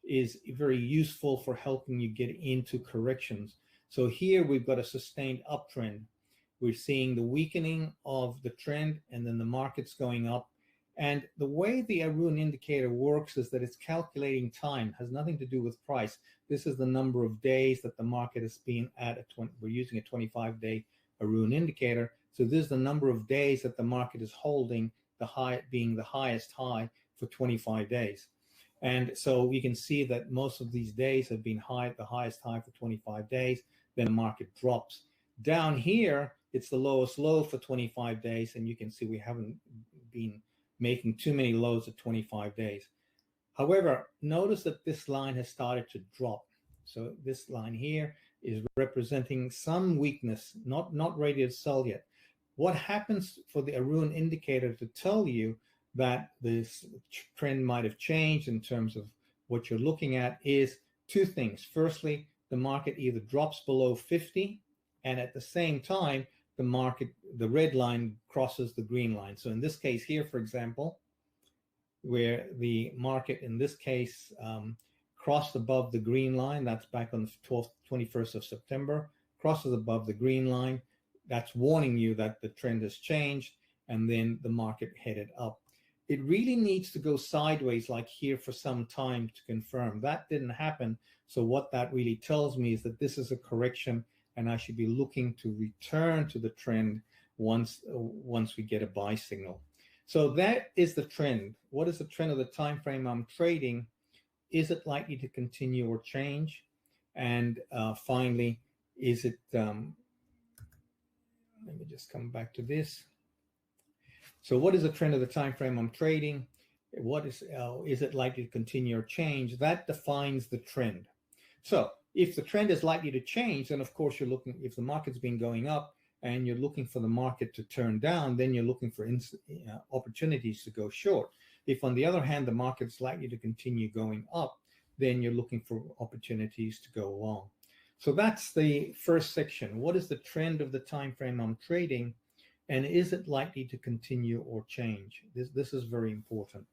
is very useful for helping you get into corrections. So here we've got a sustained uptrend. We're seeing the weakening of the trend and then the market's going up. And the way the Arun indicator works is that it's calculating time, has nothing to do with price. This is the number of days that the market has been at. We're using a 25-day Arun indicator. So this is the number of days that the market is holding, the high being the highest high for 25 days. And so you can see that most of these days have been high, the highest high for 25 days, then the market drops. Down here, it's the lowest low for 25 days, and you can see we haven't been making too many lows at 25 days. However, notice that this line has started to drop. So this line here is representing some weakness, not ready to sell yet. What happens for the Arun indicator to tell you that this trend might have changed in terms of what you're looking at is two things. Firstly, the market either drops below 50, and at the same time, the red line crosses the green line. So in this case here, for example, where the market in this case crossed above the green line, that's back on the 21st of September, crosses above the green line, that's warning you that the trend has changed, and then the market headed up. it really needs to go sideways like here for some time to confirm. That didn't happen. So what that really tells me is that this is a correction, and I should be looking to return to the trend once we get a buy signal. So that is the trend. What is the trend of the time frame I'm trading? Is it likely to continue or change? And finally, is it, let me just come back to this. So what is the trend of the time frame I'm trading? What is it likely to continue or change? That defines the trend. So if the trend is likely to change, then of course you're looking, if the market's been going up and you're looking for the market to turn down, then you're looking for opportunities to go short. If on the other hand, the market's likely to continue going up, then you're looking for opportunities to go long. So that's the first section. What is the trend of the time frame I'm trading? And is it likely to continue or change? This is very important.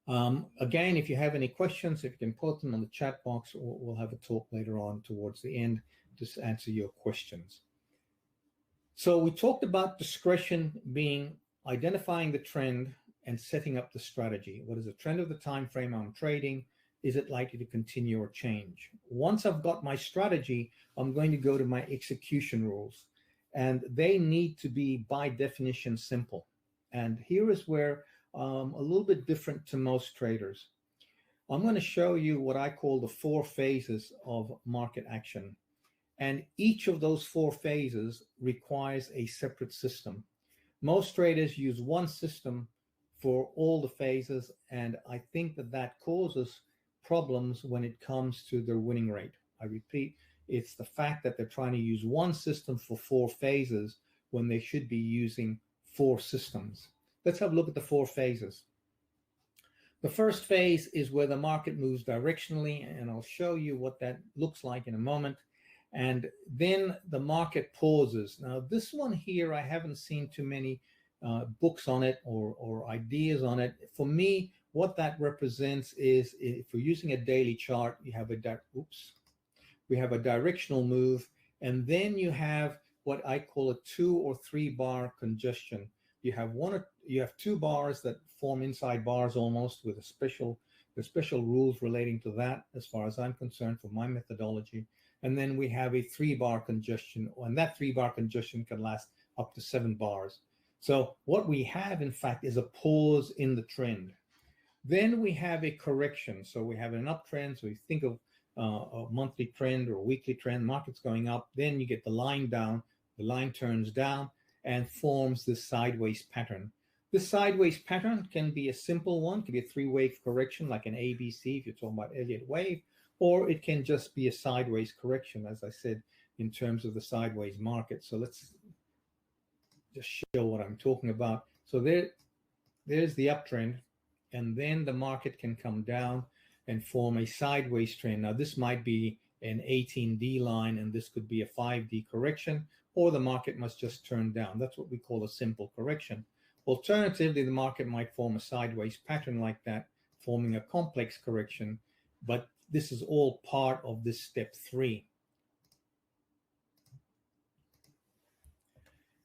Again, if you have any questions, if you can put them on the chat box, we'll have a talk later on towards the end to answer your questions. So we talked about discretion being identifying the trend and setting up the strategy. What is the trend of the time frame I'm trading? Is it likely to continue or change? Once I've got my strategy, I'm going to go to my execution rules, and they need to be by definition simple. And here is where a little bit different to most traders. I'm going to show you what I call the 4 phases of market action. And each of those 4 phases requires a separate system. Most traders use one system for all the phases, and I think that causes problems when it comes to their winning rate. I repeat, it's the fact that they're trying to use one system for 4 phases when they should be using 4 systems. Let's have a look at the 4 phases. The first phase is where the market moves directionally, and I'll show you what that looks like in a moment. And then the market pauses. Now, this one here, I haven't seen too many books on it or ideas on it. For me, what that represents is, if we're using a daily chart, you have we have a directional move, and then you have what I call a 2 or 3 bar congestion. You have 2 bars that form inside bars almost, with the special rules relating to that, as far as I'm concerned, for my methodology. And then we have a 3 bar congestion, and that 3 bar congestion can last up to 7 bars. So what we have, in fact, is a pause in the trend. Then we have a correction. So we have an uptrend. So you think of a monthly trend or a weekly trend, market's going up, then you get the line down, the line turns down and forms this sideways pattern. This sideways pattern can be a simple one, it can be a 3-wave correction like an ABC if you're talking about Elliott wave, or it can just be a sideways correction, as I said, in terms of the sideways market. So let's just show what I'm talking about. So there's the uptrend, and then the market can come down and form a sideways trend. Now, this might be an 18D line, and this could be a 5D correction, or the market must just turn down. That's what we call a simple correction. Alternatively, the market might form a sideways pattern like that, forming a complex correction, but this is all part of this step 3.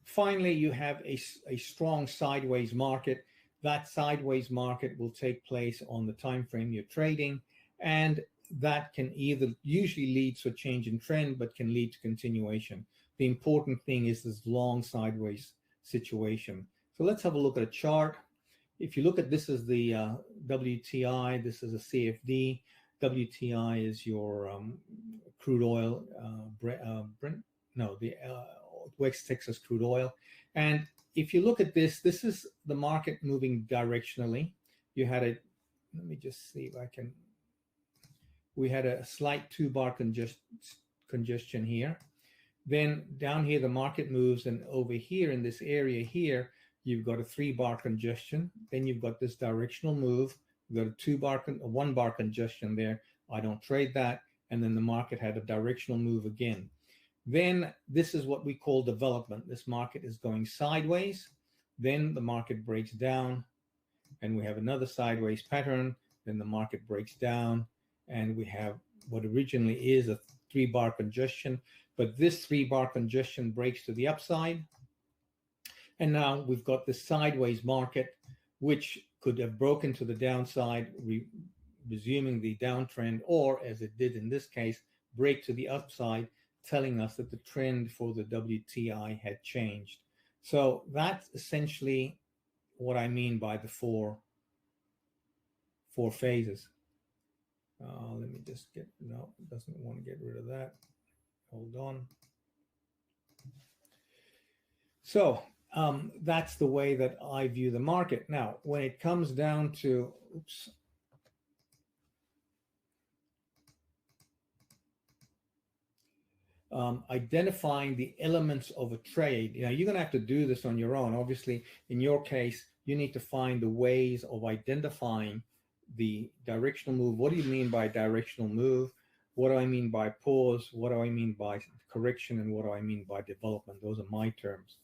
Finally, you have a strong sideways market. That sideways market will take place on the time frame you're trading, and that can usually lead to a change in trend, but can lead to continuation. The important thing is this long sideways situation. So let's have a look at a chart. If you look at this is the WTI, this is a CFD. WTI is your crude oil, West Texas crude oil. And if you look at this, this is the market moving directionally. You had a, let me just see if I can, we had a slight 2 bar congestion here. Then down here, the market moves, and over here in this area here, you've got a 3 bar congestion. Then you've got this directional move. You've got a 1 bar congestion there. I don't trade that. And then the market had a directional move again. Then this is what we call development. This market is going sideways. Then the market breaks down, and we have another sideways pattern. Then the market breaks down, and we have what originally is a 3 bar congestion. But this 3 bar congestion breaks to the upside. And now we've got this sideways market. which could have broken to the downside, resuming the downtrend, or as it did in this case, break to the upside, telling us that the trend for the WTI had changed. So that's essentially what I mean by the four phases. Let me just get, no, it doesn't want to get rid of that. Hold on. So that's the way that I view the market. Now, when it comes down to, identifying the elements of a trade. You know, you're going to have to do this on your own. Obviously, in your case, you need to find the ways of identifying the directional move. What do you mean by directional move? What do I mean by pause? What do I mean by correction? And what do I mean by development? Those are my terms.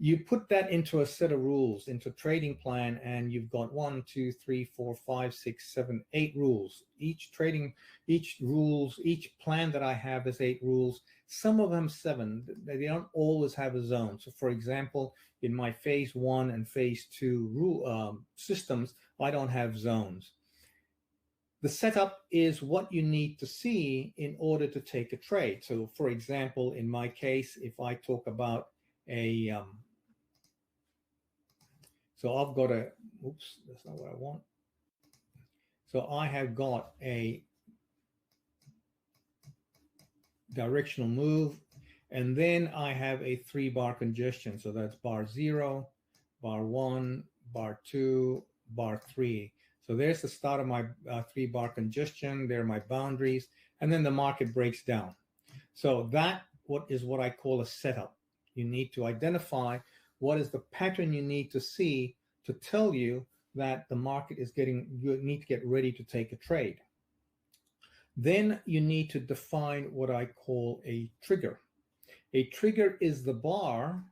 You put that into a set of rules, into a trading plan, and you've got 1, 2, 3, 4, 5, 6, 7, 8 rules. Each plan that I have is 8 rules. Some of them 7. They don't always have a zone. So, for example, in my phase 1 and phase 2 systems, I don't have zones. The setup is what you need to see in order to take a trade. So, for example, in my case, if I talk about a so I've got a, oops, that's not what I want. So I have got a directional move, and then I have a 3-bar congestion. So that's bar 0, bar 1, bar 2, bar 3. So there's the start of my 3-bar congestion. There are my boundaries, and then the market breaks down. So that is what I call a setup. You need to identify what is the pattern you need to see to tell you that the market is you need to get ready to take a trade. Then you need to define what I call a trigger. A trigger is the bar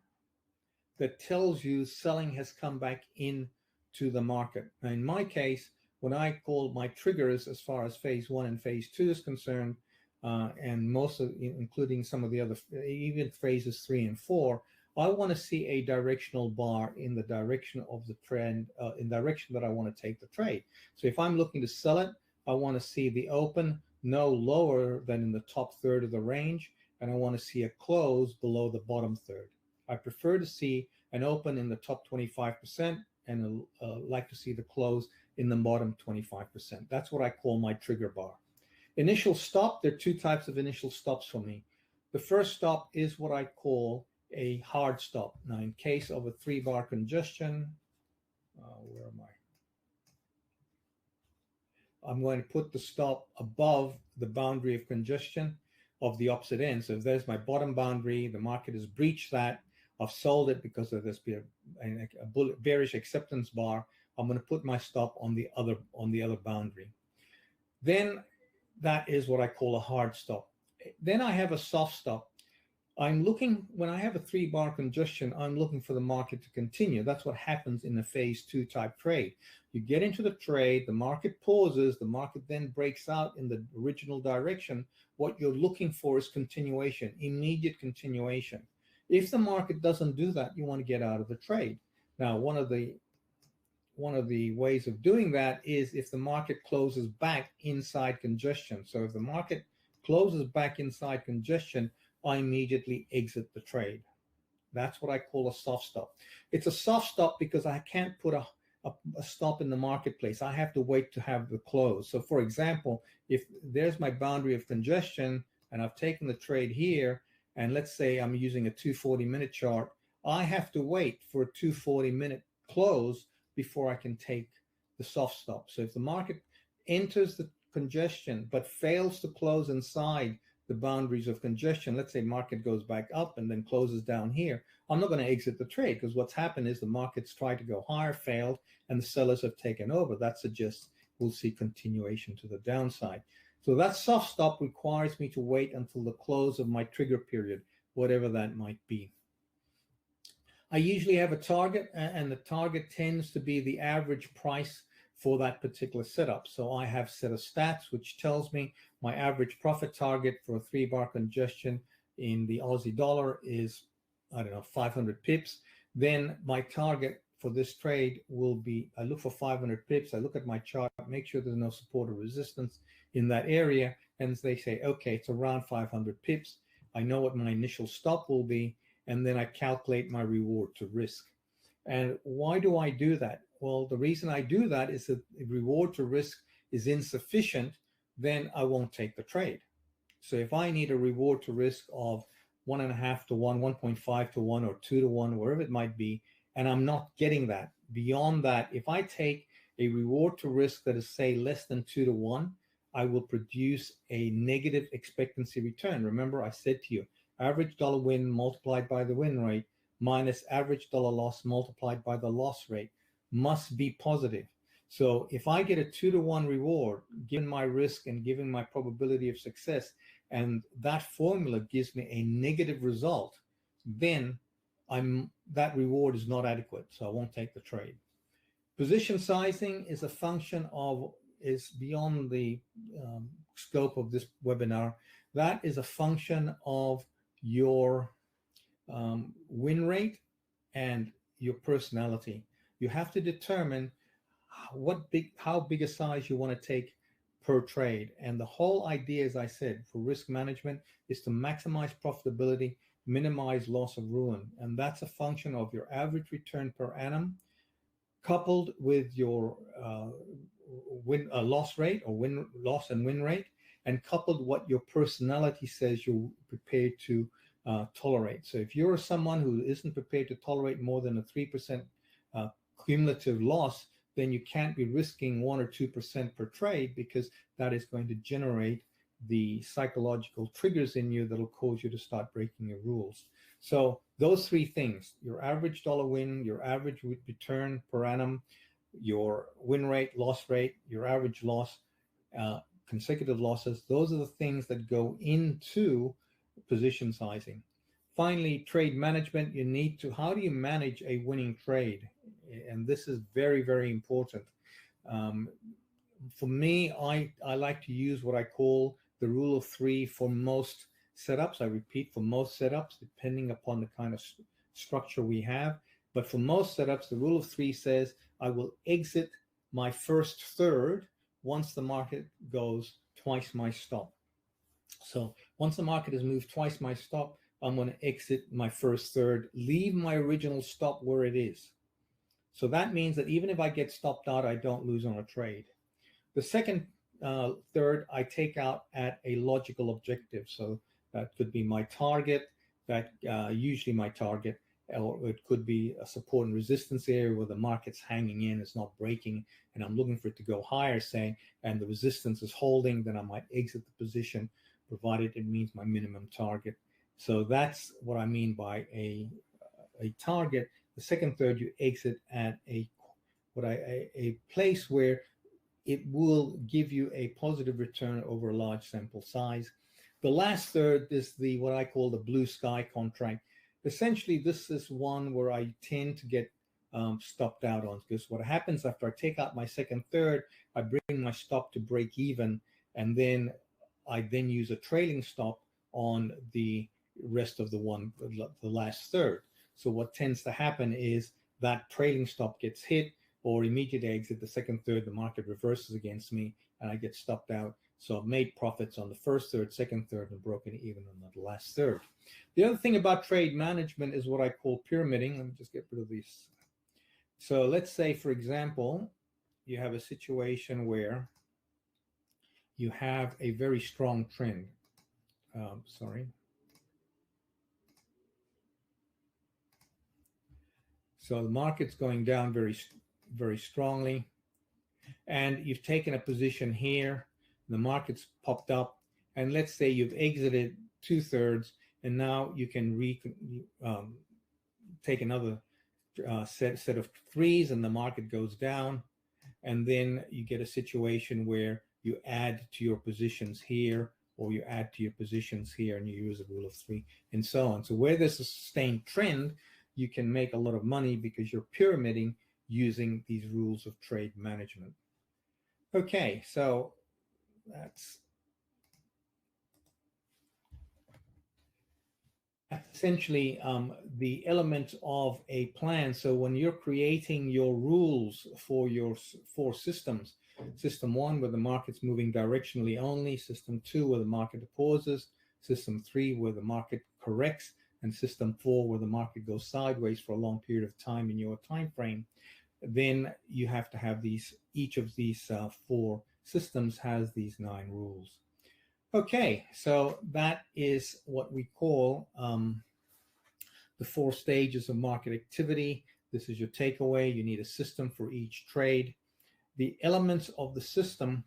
that tells you selling has come back into the market. Now, in my case, when I call my triggers as far as phase 1 and phase 2 is concerned, and most of, including some of the other, even phases 3 and 4, I want to see a directional bar in the direction of the trend, in direction that I want to take the trade. So if I'm looking to sell it, I want to see the open no lower than in the top third of the range, and I want to see a close below the bottom third. I prefer to see an open in the top 25% and like to see the close in the bottom 25%. That's what I call my trigger bar. Initial stop, there are 2 types of initial stops for me. The first stop is what I call a hard stop. Now, in case of a 3-bar congestion, where am I? I'm going to put the stop above the boundary of congestion of the opposite end. So if there's my bottom boundary, the market has breached that, I've sold it because of this bearish acceptance bar, I'm going to put my stop on the other boundary. Then that is what I call a hard stop. Then I have a soft stop. I'm looking, when I have a 3-bar congestion, I'm looking for the market to continue. That's what happens in a phase 2 type trade. You get into the trade, the market pauses, the market then breaks out in the original direction. What you're looking for is continuation, immediate continuation. If the market doesn't do that, you want to get out of the trade. Now, one of the ways of doing that is if the market closes back inside congestion. So if the market closes back inside congestion, I immediately exit the trade. That's what I call a soft stop. It's a soft stop because I can't put a stop in the marketplace. I have to wait to have the close. So for example, if there's my boundary of congestion and I've taken the trade here, and let's say I'm using a 240-minute chart, I have to wait for a 240-minute close before I can take the soft stop. So if the market enters the congestion but fails to close inside the boundaries of congestion, let's say market goes back up and then closes down here, I'm not going to exit the trade because what's happened is the market's tried to go higher, failed, and the sellers have taken over. That suggests we'll see continuation to the downside. So that soft stop requires me to wait until the close of my trigger period, whatever that might be. I usually have a target, and the target tends to be the average price for that particular setup. So I have set of stats which tells me my average profit target for a 3-bar congestion in the Aussie dollar is, I don't know, 500 pips. Then my target for this trade will be, I look for 500 pips, I look at my chart, make sure there's no support or resistance in that area, and they say, okay, it's around 500 pips. I know what my initial stop will be, and then I calculate my reward to risk. And why do I do that? Well, the reason I do that is that if reward to risk is insufficient, then I won't take the trade. So if I need a reward to risk of 1.5 to 1, 1.5 to 1, or 2 to 1, wherever it might be, and I'm not getting that, beyond that, if I take a reward to risk that is, say, less than 2 to 1, I will produce a negative expectancy return. Remember, I said to you, average dollar win multiplied by the win rate minus average dollar loss multiplied by the loss rate must be positive. So if I get a 2 to 1 reward, given my risk and given my probability of success, and that formula gives me a negative result, then that reward is not adequate, so I won't take the trade. Position sizing is a function of, is beyond the scope of this webinar. That is a function of your win rate and your personality. You have to determine how big a size you want to take per trade. And the whole idea, as I said, for risk management is to maximize profitability, minimize loss of ruin. And that's a function of your average return per annum, coupled with your loss rate, or loss and win rate, and coupled what your personality says you're prepared to tolerate. So if you're someone who isn't prepared to tolerate more than a 3% cumulative loss, then you can't be risking 1 or 2% per trade, because that is going to generate the psychological triggers in you that will cause you to start breaking your rules. So those three things, your average dollar win, your average return per annum, your win rate, loss rate, your average loss, consecutive losses, those are the things that go into position sizing. Finally, trade management. You need to, how do you manage a winning trade? And this is very, very important. For me, I like to use what I call the rule of 3 for most setups. I repeat, for most setups, depending upon the kind of structure we have. But for most setups, the rule of 3 says I will exit my first third once the market goes twice my stop. So once the market has moved twice my stop, I'm going to exit my first third, leave my original stop where it is. So that means that even if I get stopped out, I don't lose on a trade. The second third, I take out at a logical objective. So that could be my target, that usually my target, or it could be a support and resistance area where the market's hanging in, it's not breaking, and I'm looking for it to go higher, say, and the resistance is holding, then I might exit the position, provided it means my minimum target. So that's what I mean by a target. The second third, you exit at a place where it will give you a positive return over a large sample size. The last third is what I call the blue sky contract. Essentially, this is one where I tend to get stopped out on, because what happens after I take out my second third, I bring my stop to break even, and then I use a trailing stop on the rest of the last third. So what tends to happen is that trailing stop gets hit, or immediate exit, the second third, the market reverses against me and I get stopped out. So I've made profits on the first third, second third, and broken even on the last third. The other thing about trade management is what I call pyramiding. Let me just get rid of these. So let's say, for example, you have a situation where you have a very strong trend. So the market's going down very, very strongly, and you've taken a position here, the market's popped up, and let's say you've exited 2/3, and now you can take another set of threes, and the market goes down, and then you get a situation where you add to your positions here, or you add to your positions here, and you use a rule of 3, and so on. So where there's a sustained trend, you can make a lot of money because you're pyramiding using these rules of trade management. Okay, so that's essentially the elements of a plan. So when you're creating your rules for your four systems, system 1 where the market's moving directionally only, system 2 where the market pauses, system 3 where the market corrects, and system 4 where the market goes sideways for a long period of time in your time frame, then you have to have these, each of these four systems has these 9 rules. Okay, so that is what we call the 4 stages of market activity. This is your takeaway. You need a system for each trade. The elements of the system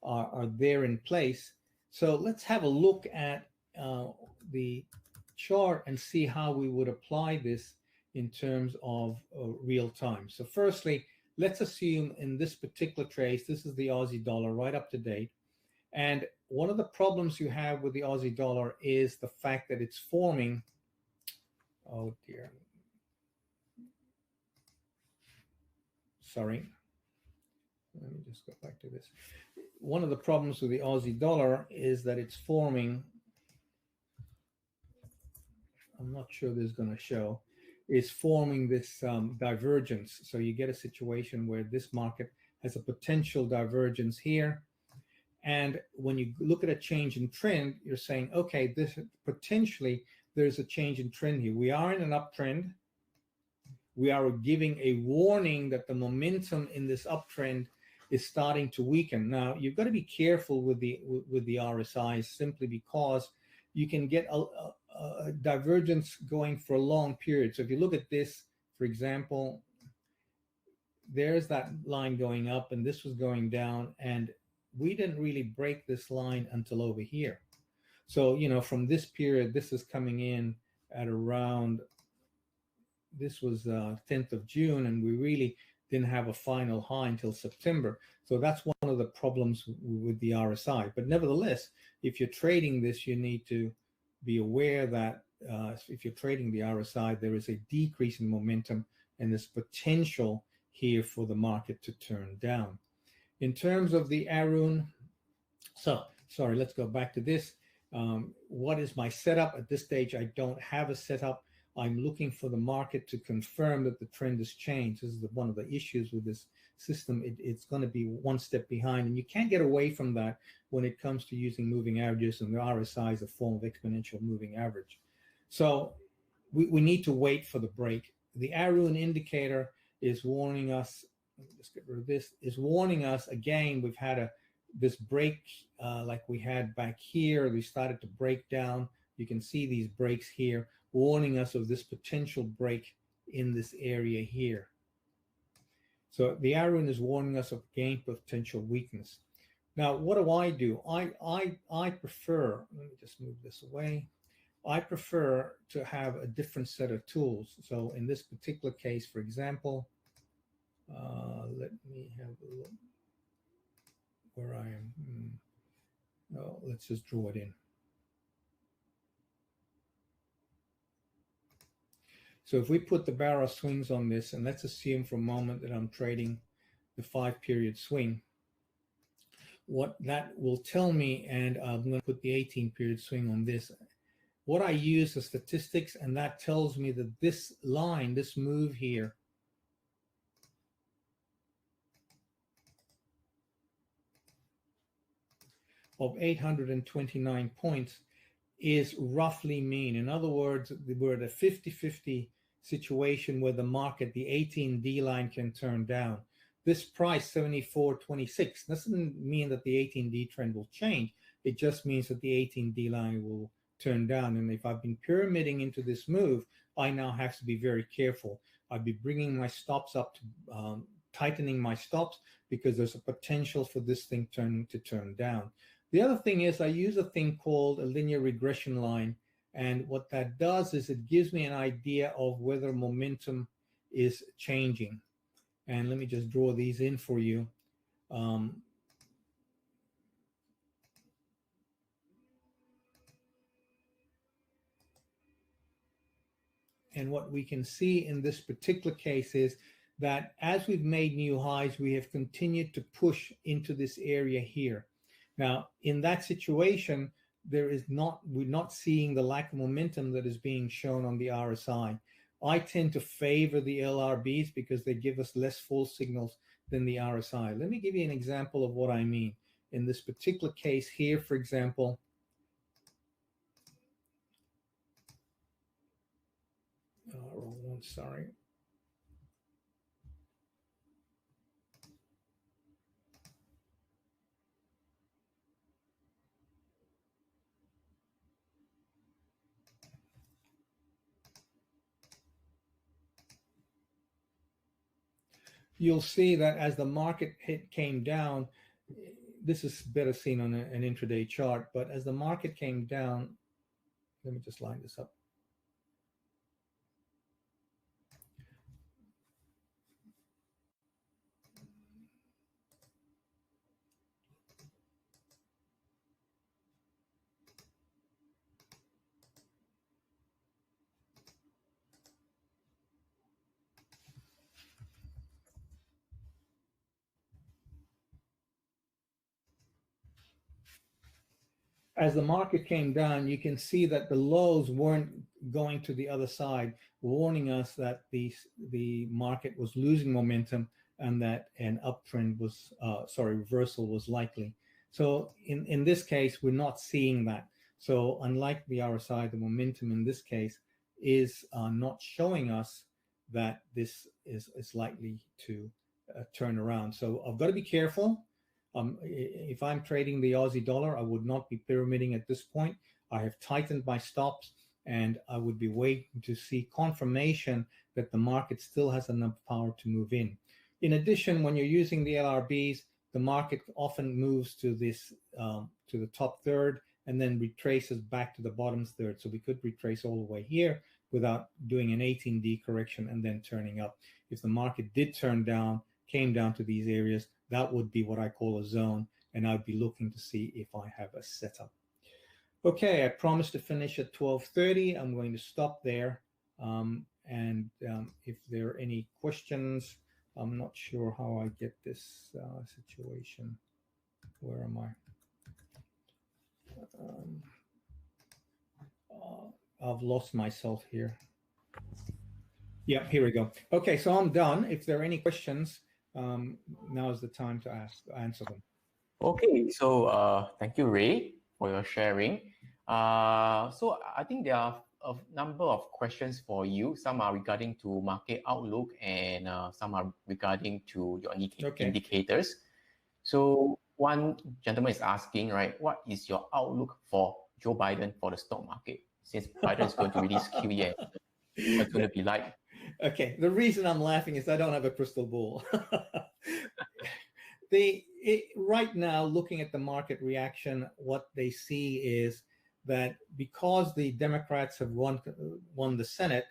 are there in place. So let's have a look at the chart and see how we would apply this in terms of real time. So firstly, let's assume in this particular trade, this is the Aussie dollar right up to date. And one of the problems you have with the Aussie dollar is the fact that it's forming, oh dear, sorry, let me just go back to this. One of the problems with the Aussie dollar is that it's forming, I'm not sure this is going to show, is forming this divergence. So you get a situation where this market has a potential divergence here. And when you look at a change in trend, you're saying, okay, this potentially there's a change in trend here. We are in an uptrend. We are giving a warning that the momentum in this uptrend is starting to weaken. Now, you've got to be careful with the RSIs simply because you can get a divergence going for a long period. So if you look at this, for example, there's that line going up and this was going down, and we didn't really break this line until over here. So, you know, from this period, this is coming in at around, this was 10th of June, and we really didn't have a final high until September. So that's one of the problems with the RSI. But nevertheless, if you're trading this, you need to be aware that if you're trading the RSI, there is a decrease in momentum and there's potential here for the market to turn down. In terms of the Arun, so sorry, let's go back to this. What is my setup? At this stage, I don't have a setup. I'm looking for the market to confirm that the trend has changed. This is one of the issues with this system. It's going to be one step behind, and you can't get away from that when it comes to using moving averages, and the RSI is a form of exponential moving average. So we need to wait for the break. The Arun indicator is warning us, let me just get rid of this, is warning us again. We've had this break like we had back here. We started to break down. You can see these breaks here, warning us of this potential break in this area here. So the Arun is warning us of gain potential weakness. Now, what do? I prefer, let me just move this away. I prefer to have a different set of tools. So in this particular case, for example, let me have a look where I am. No, let's just draw it in. So if we put the barrow swings on this, and let's assume for a moment that I'm trading the 5-period swing, what that will tell me, and I'm going to put the 18-period swing on this, what I use is statistics, and that tells me that this line, this move here, of 829 points is roughly mean. In other words, we're at a 50-50 situation where the market, the 18D line, can turn down. This price, 74.26, doesn't mean that the 18D trend will change. It just means that the 18D line will turn down. And if I've been pyramiding into this move, I now have to be very careful. I'd be bringing my stops up to tightening my stops, because there's a potential for this thing to turn down. The other thing is I use a thing called a linear regression line. And what that does is it gives me an idea of whether momentum is changing. And let me just draw these in for you. And what we can see in this particular case is that as we've made new highs, we have continued to push into this area here. Now, in that situation, we're not seeing the lack of momentum that is being shown on the RSI. I tend to favor the LRBs because they give us less false signals than the RSI. Let me give you an example of what I mean. In this particular case here, for example, wrong one, sorry. You'll see that as the market came down, this is better seen on an intraday chart, but as the market came down, let me just line this up. As the market came down, you can see that the lows weren't going to the other side, warning us that the market was losing momentum and that an uptrend was, reversal was likely. So in this case, we're not seeing that. So unlike the RSI, the momentum in this case is not showing us that this is likely to turn around. So I've got to be careful. If I'm trading the Aussie dollar, I would not be pyramiding at this point. I have tightened my stops and I would be waiting to see confirmation that the market still has enough power to move in. In addition, when you're using the LRBs, the market often moves to this to the top third and then retraces back to the bottom third. So we could retrace all the way here without doing an 18D correction and then turning up. If the market did turn down, came down to these areas, that would be what I call a zone, and I'd be looking to see if I have a setup. Okay, I promised to finish at 12:30. I'm going to stop there. If there are any questions, I'm not sure how I get this situation. Where am I? I've lost myself here. Yeah, here we go. Okay, so I'm done. If there are any questions, now is the time to answer them. Okay, so thank you, Ray, for your sharing. So I think there are a number of questions for you. Some are regarding to market outlook and some are regarding to your indicators. So one gentleman is asking, right, what is your outlook for Joe Biden for the stock market? Since Biden is going to release QE, what's going to be like? Okay, the reason I'm laughing is I don't have a crystal ball. Right now, looking at the market reaction, what they see is that because the Democrats have won the Senate,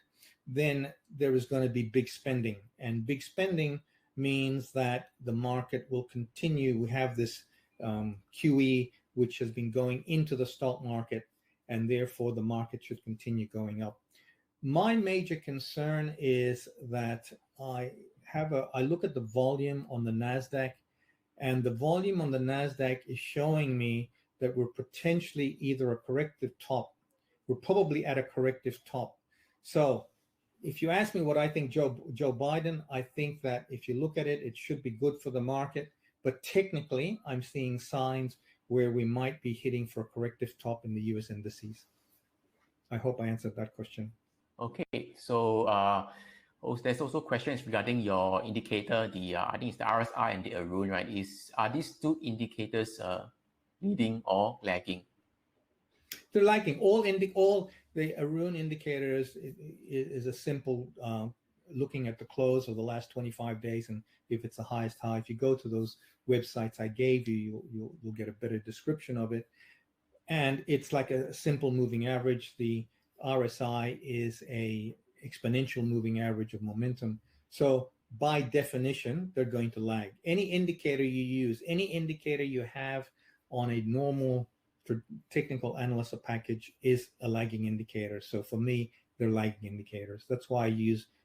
then there is going to be big spending. And big spending means that the market will continue. We have this QE, which has been going into the stock market, and therefore the market should continue going up. My major concern is that I look at the volume on the NASDAQ, and the volume on the NASDAQ is showing me that we're potentially either a corrective top. We're probably at a corrective top. So if you ask me what I think Joe Biden, I think that if you look at it, it should be good for the market. But technically, I'm seeing signs where we might be hitting for a corrective top in the US indices. I hope I answered that question. Okay, so there's also questions regarding your indicator. I think it's the RSI and the Arun, right? Are these two indicators leading or lagging? They're lagging. All the Arun indicators is a simple looking at the close of the last 25 days, and if it's the highest high. If you go to those websites I gave you, you'll get a better description of it. And it's like a simple moving average. The RSI is a exponential moving average of momentum. So by definition, they're going to lag. Any indicator you use, any indicator you have on a normal technical analyst package is a lagging indicator. So for me, they're lagging indicators. That's why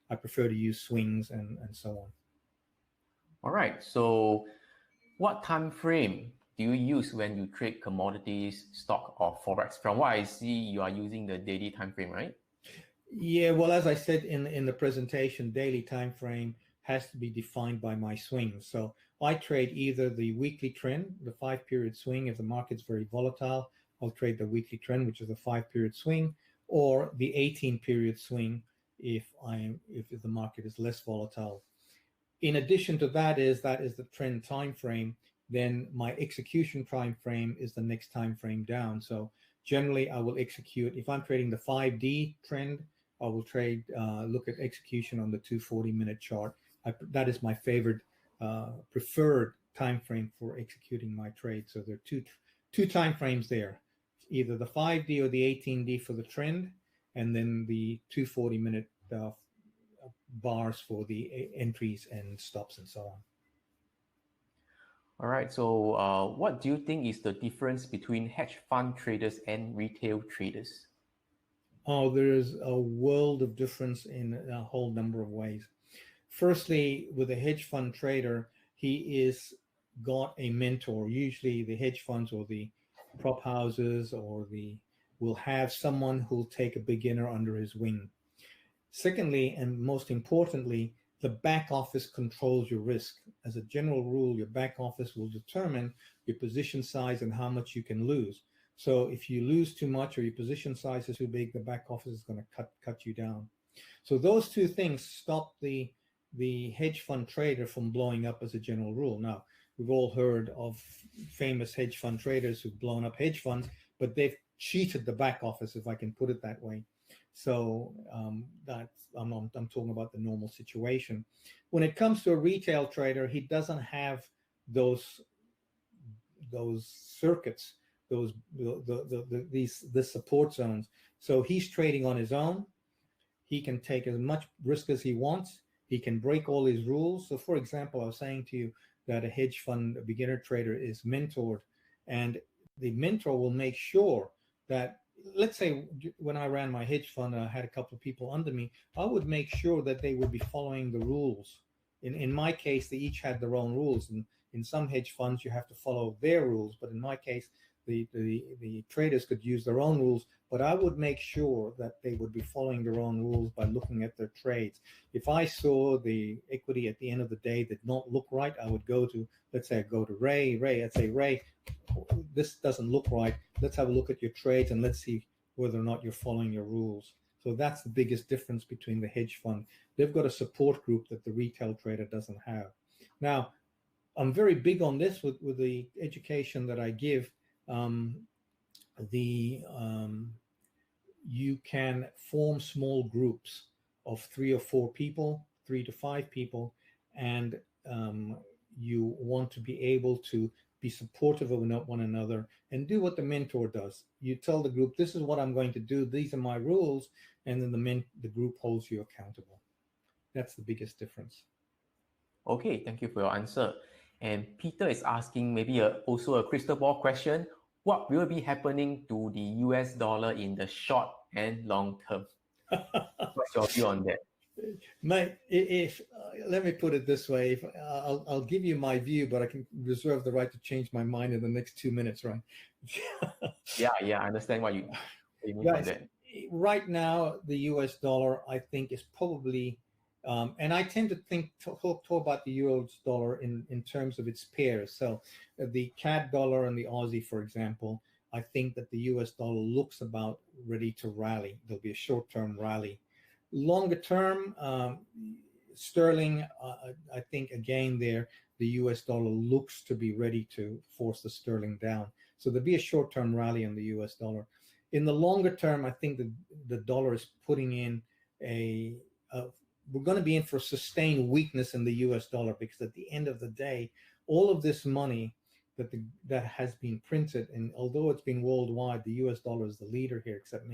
I prefer to use swings and so on. All right. So what time frame do you use when you trade commodities, stock, or forex? From what I see, you are using the daily time frame, right? Yeah, well, as I said in the presentation, daily time frame has to be defined by my swings. So I trade either the weekly trend, the 5-period swing. If the market's very volatile, I'll trade the weekly trend, which is a 5-period swing, or the 18-period swing if the market is less volatile. In addition to that is the trend time frame. Then my execution time frame is the next time frame down. So generally, I will execute if I'm trading the 5D trend. I will trade look at execution on the 240-minute chart. That is my favorite preferred time frame for executing my trade. So there are two time frames there, either the 5D or the 18D for the trend, and then the 240-minute bars for the entries and stops and so on. All right. So what do you think is the difference between hedge fund traders and retail traders? Oh, there's a world of difference in a whole number of ways. Firstly, with a hedge fund trader, he is got a mentor. Usually the hedge funds or the prop houses will have someone who'll take a beginner under his wing. Secondly, and most importantly, the back office controls your risk. As a general rule, your back office will determine your position size and how much you can lose. So if you lose too much or your position size is too big, the back office is going to cut you down. So those two things stop the hedge fund trader from blowing up as a general rule. Now, we've all heard of famous hedge fund traders who've blown up hedge funds, but they've cheated the back office, if I can put it that way. So I'm talking about the normal situation. When it comes to a retail trader, he doesn't have those circuits, the support zones. So he's trading on his own. He can take as much risk as he wants. He can break all his rules. So, for example, I was saying to you that a hedge fund a beginner trader is mentored, and the mentor will make sure that, let's say when I ran my hedge fund, I had a couple of people under me. I would make sure that they would be following the rules. In my case, they each had their own rules, and in some hedge funds you have to follow their rules, but in my case the traders could use their own rules, but I would make sure that they would be following their own rules by looking at their trades. If I saw the equity at the end of the day did not look right, I would go to, let's say I go to Ray, I'd say, Ray, this doesn't look right. Let's have a look at your trades and let's see whether or not you're following your rules. So that's the biggest difference between the hedge fund. They've got a support group that the retail trader doesn't have. Now, I'm very big on this with the education that I give. You can form small groups of 3 or 4 people, 3 to 5 people, and you want to be able to be supportive of one another and do what the mentor does. You tell the group, this is what I'm going to do, these are my rules, and then the group holds you accountable. That's the biggest difference. Okay, thank you for your answer. And Peter is asking maybe also a crystal ball question. What will be happening to the US dollar in the short and long term? What's your view on that? Let me put it this way. I'll give you my view, but I can reserve the right to change my mind in the next 2 minutes, right? Yeah, I understand what you mean by that. Right now, the US dollar, I think, is probably, and I tend to talk about the US dollar in terms of its pairs. So the CAD dollar and the Aussie, for example, I think that the US dollar looks about ready to rally. There'll be a short-term rally. Longer term, sterling, I think again the US dollar looks to be ready to force the sterling down. So there'll be a short-term rally on the US dollar. In the longer term, I think the dollar is putting in we're going to be in for sustained weakness in the US dollar, because at the end of the day, all of this money that has been printed, and although it's been worldwide, the US dollar is the leader here, except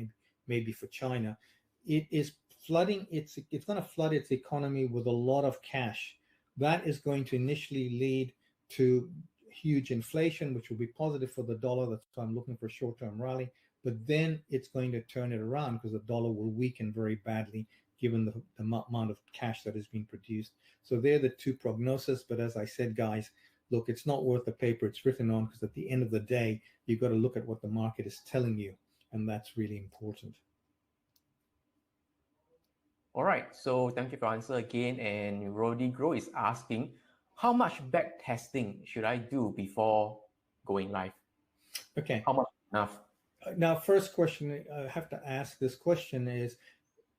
maybe for China. It is flooding. It's going to flood its economy with a lot of cash. That is going to initially lead to huge inflation, which will be positive for the dollar. That's why I'm looking for a short-term rally. But then it's going to turn it around, because the dollar will weaken very badly given the amount of cash that is being produced. So they're the two prognoses. But as I said, guys, look, it's not worth the paper it's written on, because at the end of the day, you've got to look at what the market is telling you, and that's really important. All right, so thank you for answer again. And Rodrigo is asking, how much back testing should I do before going live? Okay. How much enough? Now, first question I have to ask this question is,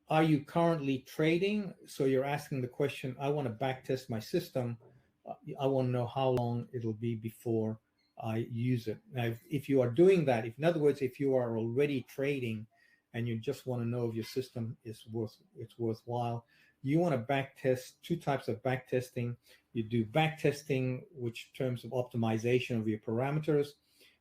are you currently trading? So you're asking the question, I want to back test my system. I want to know how long it'll be before I use it. Now, if you are doing that, in other words, if you are already trading and you just want to know if your system is worthwhile, you want to back test. Two types of back testing. You do back testing, which in terms of optimization of your parameters,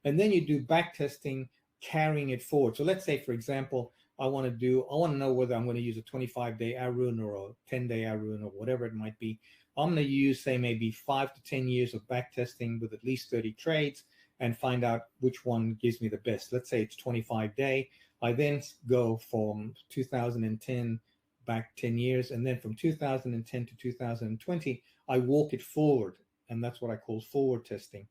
and then you do back testing carrying it forward. So let's say, for example, I want to know whether I'm going to use a 25-day Arun or a 10-day Arun or whatever it might be. I'm going to use, say, maybe 5 to 10 years of back testing with at least 30 trades and find out which one gives me the best. Let's say it's 25-day. I then go from 2010 back 10 years, and then from 2010 to 2020, I walk it forward, and that's what I call forward testing.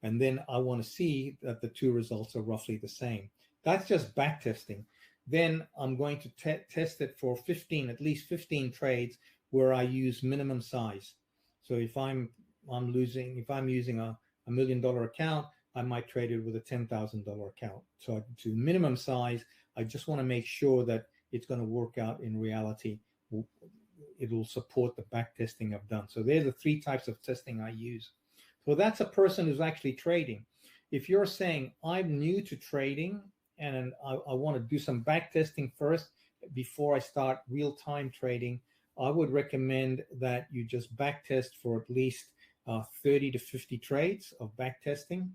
And then I want to see that the two results are roughly the same. That's just back testing. Then I'm going to test it for at least 15 trades where I use minimum size. So if I'm using a $1 million account, I might trade it with a $10,000 account. So to minimum size, I just want to make sure that it's going to work out in reality. It will support the back testing I've done. So they're the three types of testing I use. So that's a person who's actually trading. If you're saying, I'm new to trading and I want to do some back testing first before I start real-time trading, I would recommend that you just back test for at least 30 to 50 trades of back testing.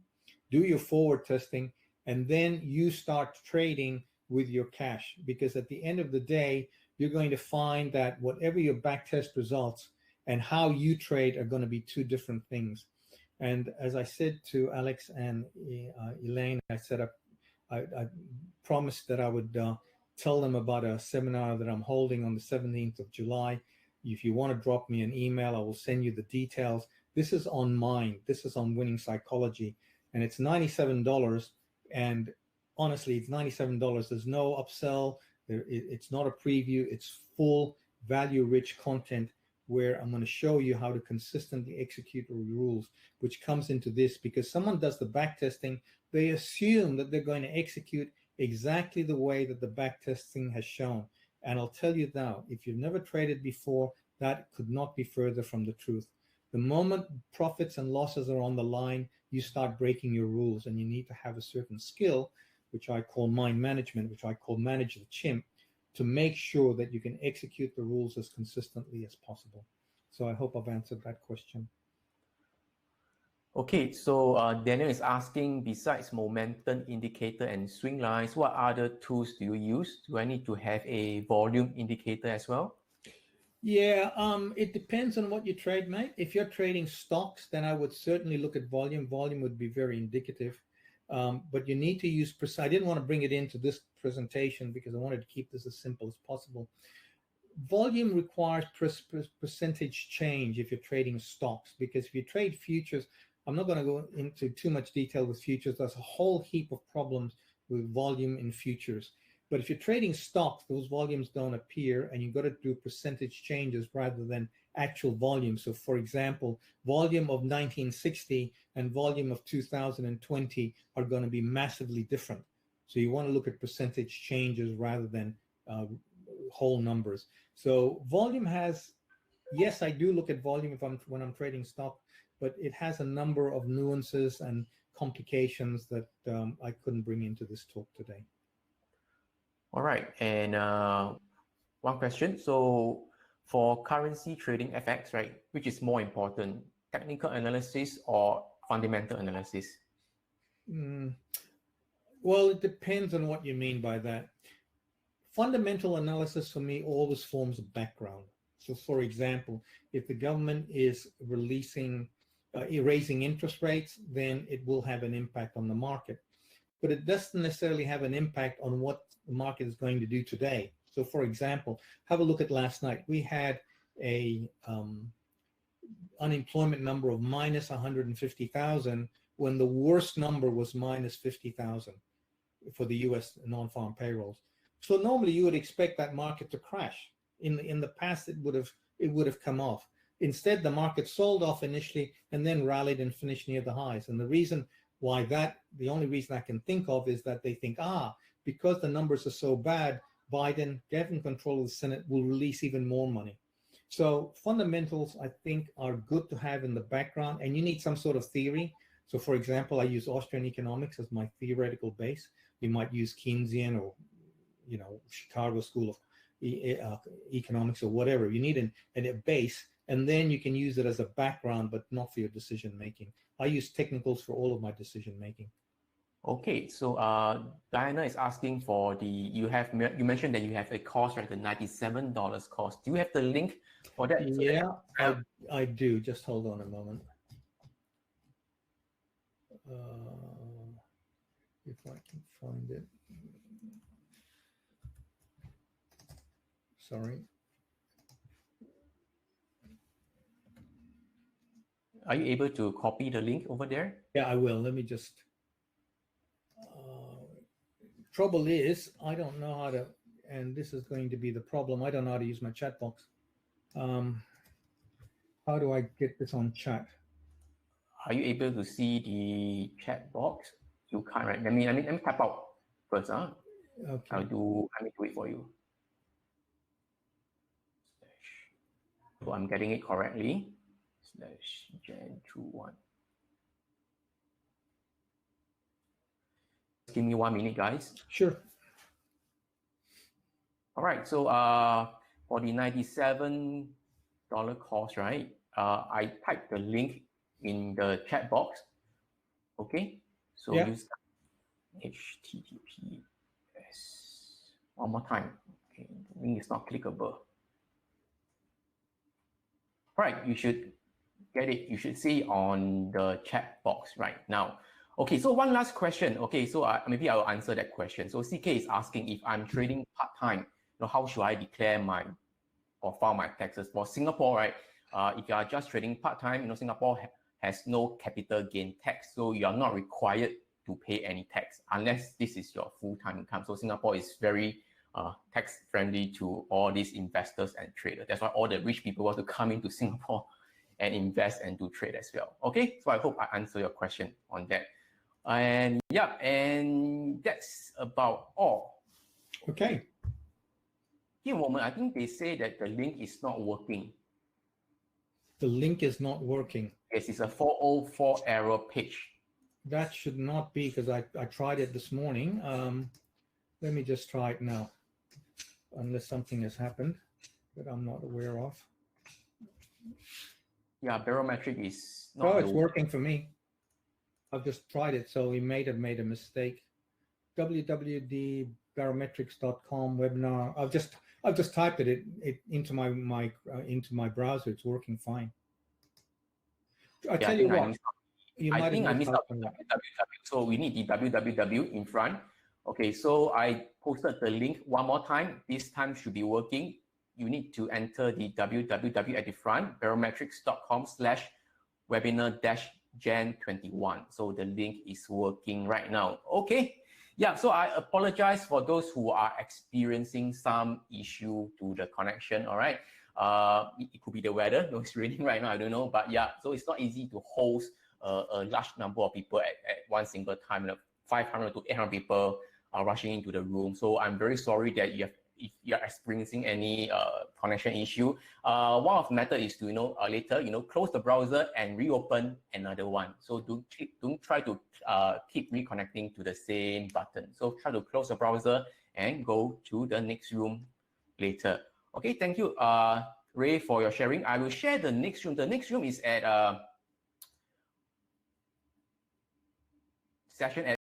Do your forward testing, and then you start trading with your cash, because at the end of the day, you're going to find that whatever your back test results and how you trade are going to be two different things. And as I said to Alex and Elaine, I promised that I would tell them about a seminar that I'm holding on the 17th of July. If you want to drop me an email, I will send you the details. This is on Mind. This is on winning psychology. And it's $97. And honestly, it's $97. There's no upsell. It's not a preview. It's full value-rich content where I'm going to show you how to consistently execute the rules, which comes into this because someone does the back testing. They assume that they're going to execute exactly the way that the back testing has shown. And I'll tell you now, if you've never traded before, that could not be further from the truth. The moment profits and losses are on the line, you start breaking your rules, and you need to have a certain skill, which I call mind management, which I call manage the chimp, to make sure that you can execute the rules as consistently as possible. So I hope I've answered that question. Okay, so Daniel is asking, besides momentum indicator and swing lines, what other tools do you use? Do I need to have a volume indicator as well? Yeah, it depends on what you trade, mate. If you're trading stocks, then I would certainly look at volume. Volume would be very indicative. But you need to use I didn't want to bring it into this presentation because I wanted to keep this as simple as possible. Volume requires percentage change if you're trading stocks, because if you trade futures, I'm not going to go into too much detail with futures. There's a whole heap of problems with volume in futures. But if you're trading stocks, those volumes don't appear, and you've got to do percentage changes rather than actual volume. So for example, volume of 1960 and volume of 2020 are going to be massively different. So you want to look at percentage changes rather than whole numbers. So volume has, yes, I do look at volume when I'm trading stock, but it has a number of nuances and complications that I couldn't bring into this talk today. All right, and one question. So for currency trading FX, right, which is more important, technical analysis or fundamental analysis? Well, it depends on what you mean by that. Fundamental analysis for me always forms a background. So for example, if the government is raising interest rates, then it will have an impact on the market. But it doesn't necessarily have an impact on what the market is going to do today. So for example, have a look at last night. We had unemployment number of minus 150,000 when the worst number was minus 50,000 for the U.S. non-farm payrolls. So normally you would expect that market to crash. In the past, it would have come off. Instead, the market sold off initially and then rallied and finished near the highs. And the only reason I can think of is that they think, because the numbers are so bad, Biden getting control of the Senate will release even more money. So fundamentals, I think, are good to have in the background, and you need some sort of theory. So for example, I use Austrian economics as my theoretical base. You might use Keynesian or, Chicago School of Economics or whatever. You need a base, and then you can use it as a background, but not for your decision making. I use technicals for all of my decision making. Okay, so Diana is asking for you mentioned that you have a course, right? The $97 course. Do you have the link for that? Yeah, I do. Just hold on a moment. If I can find it. Sorry. Are you able to copy the link over there? Yeah, I will. Let me just. Trouble is, I don't know how to, and this is going to be the problem. I don't know how to use my chat box. How do I get this on chat? Are you able to see the chat box? You can't, right? Let me type out first. Okay. Let me do it for you. So I'm getting it correctly. /Gen21. Give me 1 minute, guys. Sure. All right. So for the $97 course, right? I typed the link in the chat box. Okay. So use HTTPS. One more time. Okay. The link is not clickable. All right. You should get it. You should see on the chat box right now. Okay, so one last question. Okay, so maybe I'll answer that question. So CK is asking, if I'm trading part-time, how should I declare or file my taxes? For Singapore, right, if you are just trading part-time, Singapore has no capital gain tax, so you are not required to pay any tax unless this is your full-time income. So Singapore is very tax-friendly to all these investors and traders. That's why all the rich people want to come into Singapore and invest and do trade as well. Okay, so I hope I answer your question on that. And yeah, and that's about all. Okay. Give a moment. I think they say that the link is not working. The link is not working. Yes, it's a 404 error page. That should not be, because I tried it this morning. Let me just try it now, unless something has happened that I'm not aware of. Yeah, barometric is not. Oh, it's working for me. I've just tried it, so we may have made a mistake. www.barometrics.com webinar. I've just typed it into my browser. It's working fine. I tell you what. I think I missed out www. So we need the www in front. Okay, so I posted the link one more time. This time should be working. You need to enter the www at the front, barometrics.com/webinar-gen21. So the link is working right now. Okay. Yeah, so I apologize for those who are experiencing some issue to the connection. All right. It could be the weather. No, it's raining right now. I don't know. But yeah, so it's not easy to host a large number of people at one single time. 500 to 800 people are rushing into the room. So I'm very sorry that if you're experiencing any connection issue. One of the method is to later close the browser and reopen another one. So don't try to keep reconnecting to the same button. So try to close the browser and go to the next room later. Okay, thank you, Ray, for your sharing. I will share the next room. The next room is at session at